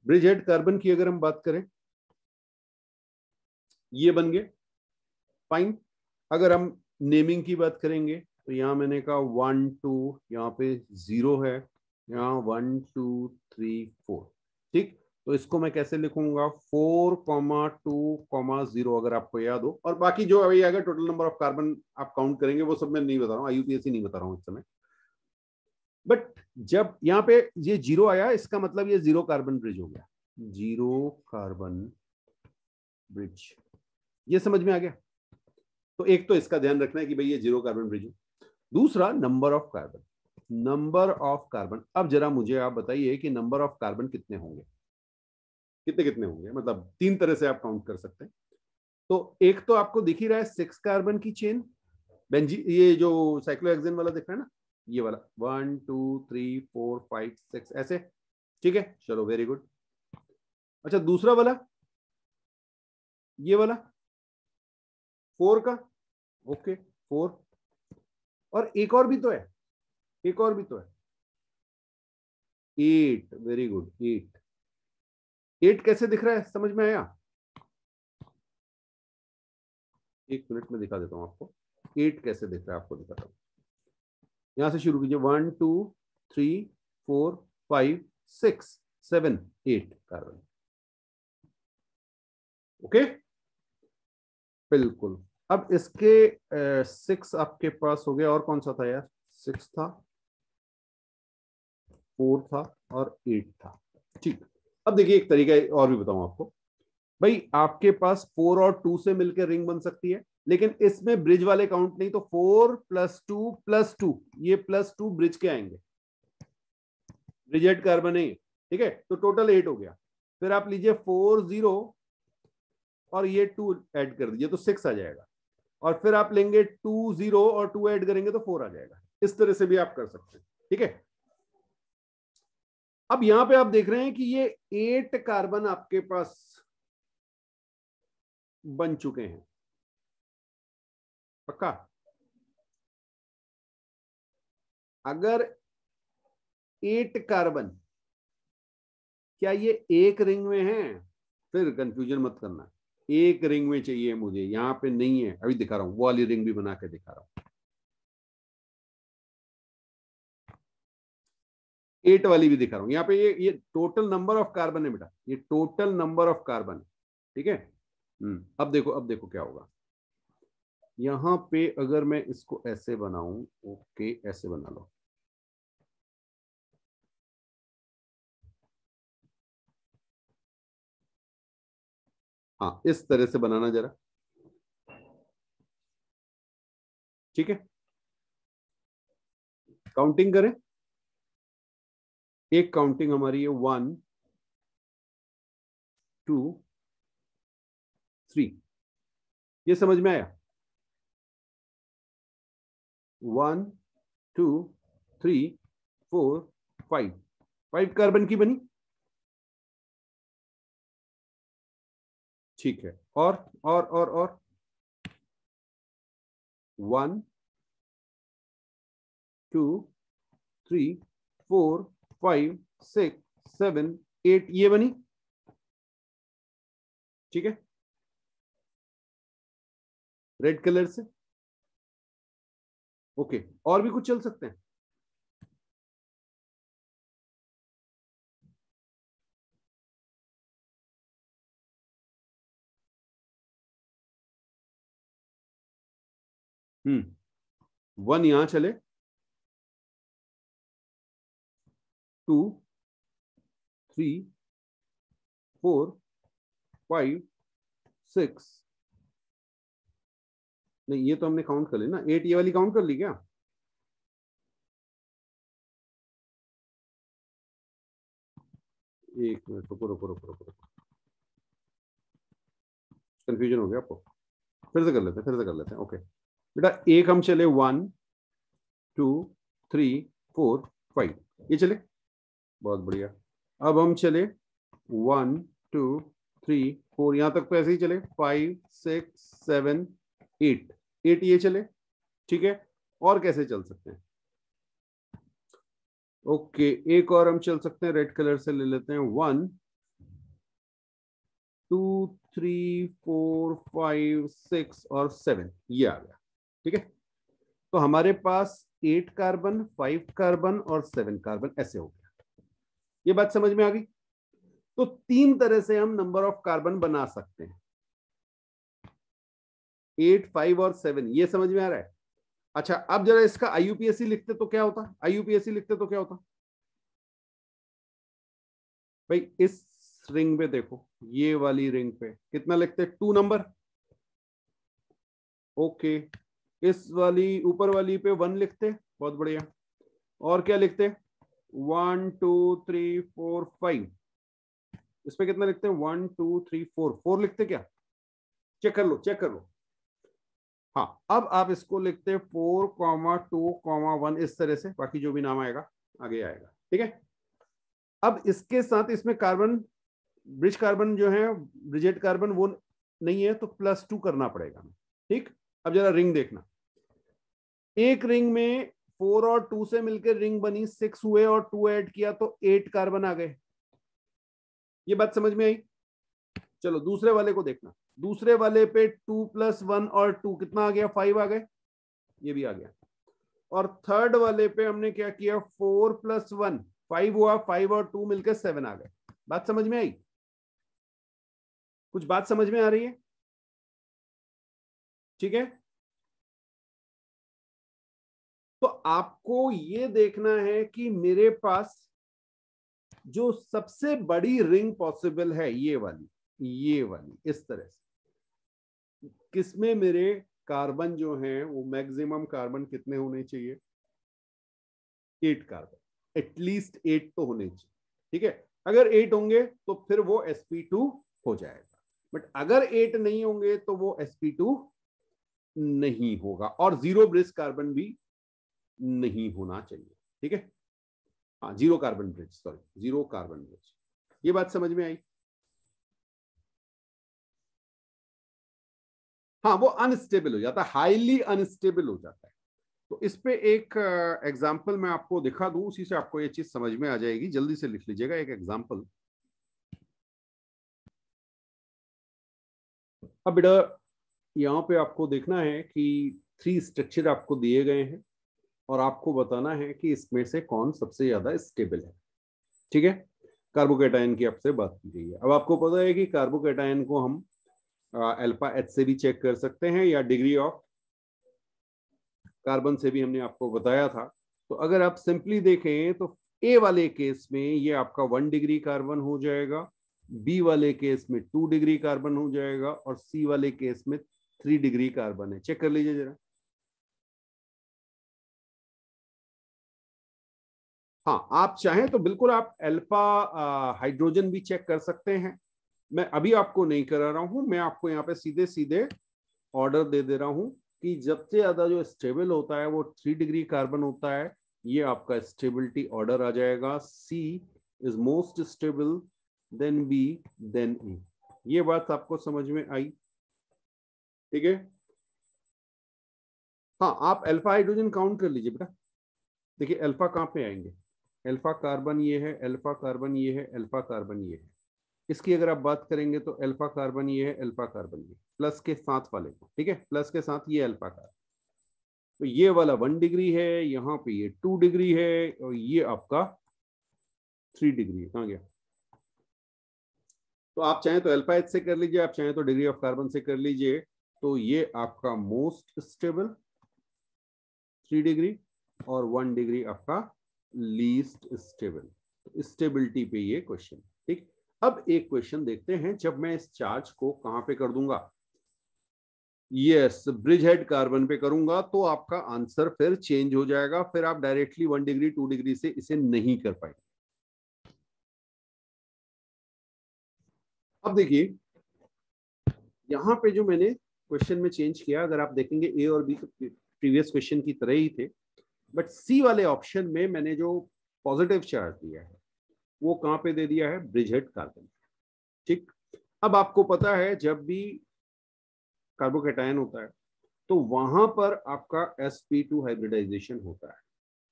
ब्रिज हेड कार्बन की अगर हम बात करें, ये बन गए, फाइन। अगर हम नेमिंग की बात करेंगे तो यहां मैंने कहा 1 2, यहाँ पे 0 है, यहाँ 1 2 3 4। ठीक, तो इसको मैं कैसे लिखूंगा, 4,2,0 अगर आपको याद हो, और बाकी जो अभी अगर टोटल नंबर ऑफ कार्बन आप काउंट करेंगे वो सब मैं नहीं बता रहा हूँ, IUPAC नहीं बता रहा हूँ इस समय। बट जब यहाँ पे ये 0 आया, इसका मतलब ये 0 कार्बन ब्रिज हो गया, 0 कार्बन ब्रिज। ये समझ में आ गया। तो एक तो इसका ध्यान रखना है कि भाई ये 0 कार्बन ब्रिज है। दूसरा, number of carbon, number of carbon. अब जरा मुझे आप बताइए कि नंबर ऑफ कार्बन कितने होंगे, कितने कितने होंगे, मतलब 3 तरह से आप काउंट कर सकते हैं। तो एक तो आपको दिख ही रहा है 6 कार्बन की चेन, बेंजी, ये जो साइक्लोहेक्सेन वाला दिख रहा है ना, ये वाला 1 2 3 4 5 6 ऐसे। ठीक है, चलो वेरी गुड। अच्छा, दूसरा वाला, ये वाला 4 का, ओके 4, और एक और भी तो है, एक और भी तो है, 8, वेरी गुड 8। 8 कैसे दिख रहा है, समझ में आया? एक मिनट में दिखा देता हूं आपको 8 कैसे दिख रहा है, आपको दिखाता हूं। यहां से शुरू कीजिए, 1 2 3 4 5 6 7 8 कार्बन। ओके, बिल्कुल। अब इसके 6 आपके पास हो गया, और कौन सा था यार, 6 था, 4 था और 8 था। ठीक, अब देखिए एक तरीका और भी बताऊं आपको। भाई आपके पास 4 और 2 से मिलकर रिंग बन सकती है, लेकिन इसमें ब्रिज वाले काउंट नहीं, तो 4 + 2 ये +2 ब्रिज के आएंगे, ब्रिजेड कार्बन है। ठीक है, तो टोटल 8 हो गया। फिर आप लीजिए 4 0 और ये 2 ऐड कर दीजिए तो 6 आ जाएगा, और फिर आप लेंगे 2 0 और 2 ऐड करेंगे तो 4 आ जाएगा। इस तरह से भी आप कर सकते हैं। ठीक है, अब यहां पे आप देख रहे हैं कि ये 8 कार्बन आपके पास बन चुके हैं, पक्का? अगर 8 कार्बन, क्या ये एक रिंग में है? फिर कंफ्यूजन मत करना, एक रिंग में चाहिए मुझे, यहां पे नहीं है। अभी दिखा रहा हूं, वो वाली रिंग भी बना के दिखा रहा हूं, 8 वाली भी दिखा रहा हूं। यहाँ पे ये टोटल नंबर ऑफ कार्बन है बेटा, ये टोटल नंबर ऑफ कार्बन। ठीक है, अब देखो, अब देखो क्या होगा। यहां पे अगर मैं इसको ऐसे बनाऊं, ओके ऐसे बना लो, हाँ इस तरह से बनाना जरा। ठीक है, काउंटिंग करें, एक काउंटिंग हमारी है 1 2 3, ये समझ में आया? 1 2 3 4 5, 5 कार्बन की बनी। ठीक है, और 1 2 3 4 5 6 7 8 ये बनी, ठीक है, रेड कलर से। ओके, और भी कुछ चल सकते हैं? वन यहां चले, 2 3 4 5 6, नहीं ये तो हमने काउंट कर ली ना, 8 ये वाली काउंट कर ली क्या? एक मिनट, रुको रुको रुको रुको, कंफ्यूजन हो गया आपको, फिर से कर लेते हैं, फिर से कर लेते हैं। ओके बेटा, एक हम चले 1 2 3 4 5, ये चले, बहुत बढ़िया। अब हम चले 1 2 3 4, यहां तक तो ऐसे ही चले, 5 6 7 8, 8 ये चले, ठीक है। और कैसे चल सकते हैं? ओके, एक और हम चल सकते हैं, रेड कलर से ले लेते हैं, 1 2 3 4 5 6 और 7, ये आ गया, ठीक है। तो हमारे पास 8 कार्बन 5 कार्बन और 7 कार्बन ऐसे हो गया। ये बात समझ में आ गई? तो 3 तरह से हम नंबर ऑफ कार्बन बना सकते हैं, 8 5 और 7, ये समझ में आ रहा है? अच्छा, अब जरा इसका आईयूपीएसी लिखते तो क्या होता? आईयूपीएसी लिखते तो क्या होता भाई? इस रिंग पे देखो, ये वाली रिंग पे कितना लिखते? 2 नंबर। ओके, इस वाली ऊपर वाली पे 1 लिखते, बहुत बढ़िया। और क्या लिखते? 1 2 3 4 5, इस पे कितना लिखते हैं? 1 2 3 4, 4 लिखते क्या? चेक कर लो, चेक कर लो। हाँ, अब आप इसको लिखते हैं 4,2,1, इस तरह से, बाकी जो भी नाम आएगा आगे आएगा, ठीक है। अब इसके साथ इसमें कार्बन, ब्रिज कार्बन जो है, ब्रिजेट कार्बन वो नहीं है, तो +2 करना पड़ेगा, ठीक। अब जरा रिंग देखना, एक रिंग में 4 और 2 से मिलकर रिंग बनी, 6 हुए, और 2 ऐड किया तो 8 कार्बन आ गए। ये बात समझ में आई? चलो दूसरे वाले को देखना, दूसरे वाले पे 2 + 1 और 2 कितना आ गया? 5 आ गए, ये भी आ गया। और थर्ड वाले पे हमने क्या किया? 4 + 1 5 हुआ, 5 और 2 मिलकर 7 आ गए। बात समझ में आई? कुछ बात समझ में आ रही है? ठीक है, तो आपको ये देखना है कि मेरे पास जो सबसे बड़ी रिंग पॉसिबल है, ये वाली इस तरह से, किसमें मेरे कार्बन जो हैं वो मैक्सिमम कार्बन कितने होने चाहिए? 8 कार्बन, एटलीस्ट 8 तो होने चाहिए, ठीक है। अगर 8 होंगे तो फिर वो sp2 हो जाएगा, बट अगर 8 नहीं होंगे तो वो sp2 नहीं होगा, और 0 ब्रिज कार्बन भी नहीं होना चाहिए, ठीक है। हाँ, 0 carbon bridge, sorry 0 carbon bridge. ये बात समझ में आई? हाँ, वो अनस्टेबल हो जाता है, हाईली अनस्टेबल हो जाता है। तो इस पे एक एग्जाम्पल मैं आपको दिखा दूं, उसी से आपको ये चीज समझ में आ जाएगी। जल्दी से लिख लीजिएगा एक एग्जाम्पल। अब बेटा, यहाँ पे आपको देखना है कि 3 स्ट्रक्चर आपको दिए गए हैं, और आपको बताना है कि इसमें से कौन सबसे ज्यादा स्टेबल है, ठीक है। कार्बोकेटायन की आपसे बात की गई है। अब आपको पता है कि कार्बोकेटायन को हम अल्फा एच से भी चेक कर सकते हैं, या डिग्री ऑफ कार्बन से भी हमने आपको बताया था। तो अगर आप सिंपली देखें तो ए वाले केस में ये आपका 1 डिग्री कार्बन हो जाएगा, बी वाले केस में 2 डिग्री कार्बन हो जाएगा, और सी वाले केस में 3 डिग्री कार्बन है। चेक कर लीजिए जरा। हाँ, आप चाहें तो बिल्कुल आप अल्फा हाइड्रोजन भी चेक कर सकते हैं। मैं अभी आपको नहीं करा रहा हूं, मैं आपको यहाँ पे सीधे सीधे ऑर्डर दे दे रहा हूं कि सबसे ज्यादा जो स्टेबल होता है वो 3 डिग्री कार्बन होता है। ये आपका स्टेबिलिटी ऑर्डर आ जाएगा, C is most stable, then B, then A. ये बात आपको समझ में आई? ठीक है। हाँ, आप अल्फा हाइड्रोजन काउंट कर लीजिए बेटा। देखिए अल्फा कहाँ पे आएंगे, अल्फा कार्बन ये है, अल्फा कार्बन ये है, अल्फा कार्बन ये है। इसकी अगर आप बात करेंगे तो अल्फा कार्बन ये है, अल्फा कार्बन ये, प्लस के साथ वाले को, ठीक है, प्लस के साथ ये अल्फा कार्बन। तो ये वाला 1 डिग्री है, यहाँ पे ये 2 डिग्री है, और ये आपका 3 डिग्री है। कहाँ गया? तो आप चाहें तो अल्फा एच से कर लीजिए, आप चाहें तो डिग्री ऑफ कार्बन से कर लीजिए। तो ये आपका मोस्ट स्टेबल 3 डिग्री, और 1 डिग्री आपका लीस्ट स्टेबल। स्टेबिलिटी पे ये क्वेश्चन, ठीक। अब एक क्वेश्चन देखते हैं, जब मैं इस चार्ज को कहां पे कर दूंगा, यस ब्रिज हेड कार्बन पे करूंगा, तो आपका आंसर फिर चेंज हो जाएगा, फिर आप डायरेक्टली 1 डिग्री 2 डिग्री से इसे नहीं कर पाएंगे। अब देखिए यहां पे जो मैंने क्वेश्चन में चेंज किया, अगर आप देखेंगे ए और बी तो प्रीवियस क्वेश्चन की तरह ही थे, बट सी वाले ऑप्शन में मैंने जो पॉजिटिव चार्ज दिया है वो कहां पे दे दिया है, ब्रिज हेड कार्बन, ठीक। अब आपको पता है जब भी कार्बोकैटायन होता है तो वहां पर आपका sp2 हाइब्रिडाइजेशन होता है,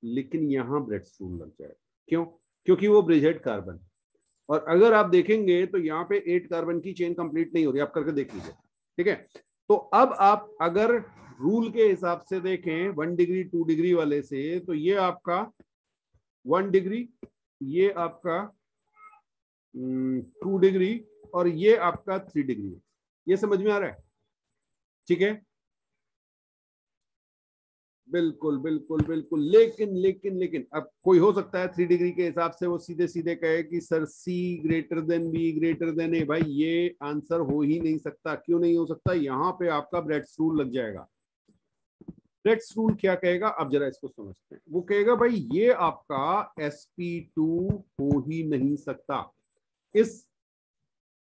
लेकिन यहां ब्रेड्स रूल लग जाएगा। क्यों? क्योंकि वो ब्रिज हेड कार्बन, और अगर आप देखेंगे तो यहाँ पे 8 कार्बन की चेन कंप्लीट नहीं हो रही, आप करके देख लीजिए, ठीक है। तो अब आप अगर रूल के हिसाब से देखें 1 डिग्री 2 डिग्री वाले से, तो ये आपका 1 डिग्री, ये आपका 2 डिग्री, और ये आपका 3 डिग्री। ये समझ में आ रहा है? ठीक है, बिल्कुल बिल्कुल बिल्कुल। लेकिन लेकिन लेकिन अब कोई हो सकता है 3 डिग्री के हिसाब से वो सीधे सीधे कहे कि sir C greater than B greater than A. भाई ये आंसर हो ही नहीं सकता। क्यों नहीं हो सकता? यहाँ पे आपका ब्रेड्स रूल लग जाएगा। ब्रेड्स रूल क्या कहेगा, अब जरा इसको समझते हैं। वो कहेगा भाई ये आपका sp2 हो ही नहीं सकता, इस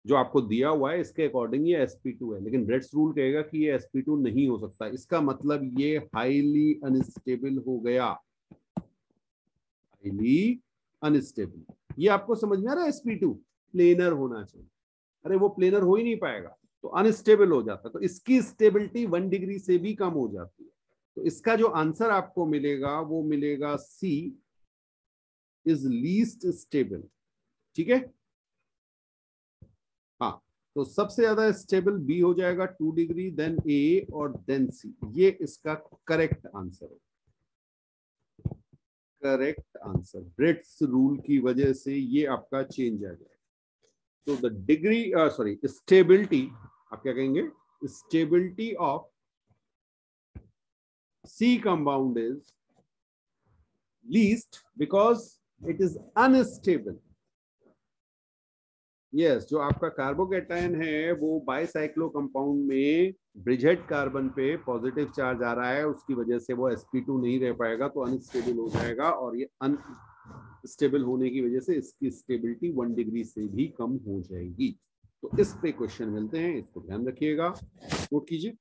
जो आपको दिया हुआ है इसके अकॉर्डिंग ये sp2 है, लेकिन ब्रेड्स रूल कहेगा कि ये sp2 नहीं हो सकता। इसका मतलब ये हाईली अनस्टेबल हो गया, हाईली अनस्टेबल। ये आपको समझ में आ रहा है? sp2 प्लेनर होना चाहिए, अरे वो प्लेनर हो ही नहीं पाएगा तो अनस्टेबल हो जाता है, तो इसकी स्टेबिलिटी 1 डिग्री से भी कम हो जाती है। तो इसका जो आंसर आपको मिलेगा वो मिलेगा सी इज लीस्ट स्टेबल, ठीक है। हाँ, तो सबसे ज्यादा स्टेबल बी हो जाएगा 2 डिग्री, देन ए और देन सी। ये इसका करेक्ट आंसर है, करेक्ट आंसर। ब्रेड्स रूल की वजह से ये आपका चेंज आ जाएगा। तो द डिग्री सॉरी स्टेबिलिटी, आप क्या कहेंगे, stability of C compound is least because it is unstable. Yes, जो आपका कार्बोकैटायन है वो बाइसाइक्लो कंपाउंड में ब्रिजेड कार्बन पे पॉजिटिव चार्ज आ रहा है, उसकी वजह से वो sp2 नहीं रह पाएगा, तो अनस्टेबल हो जाएगा, और ये अनस्टेबल होने की वजह से इसकी स्टेबिलिटी 1 डिग्री से भी कम हो जाएगी। तो इस पे क्वेश्चन मिलते हैं, इसको ध्यान रखिएगा, नोट कीजिए।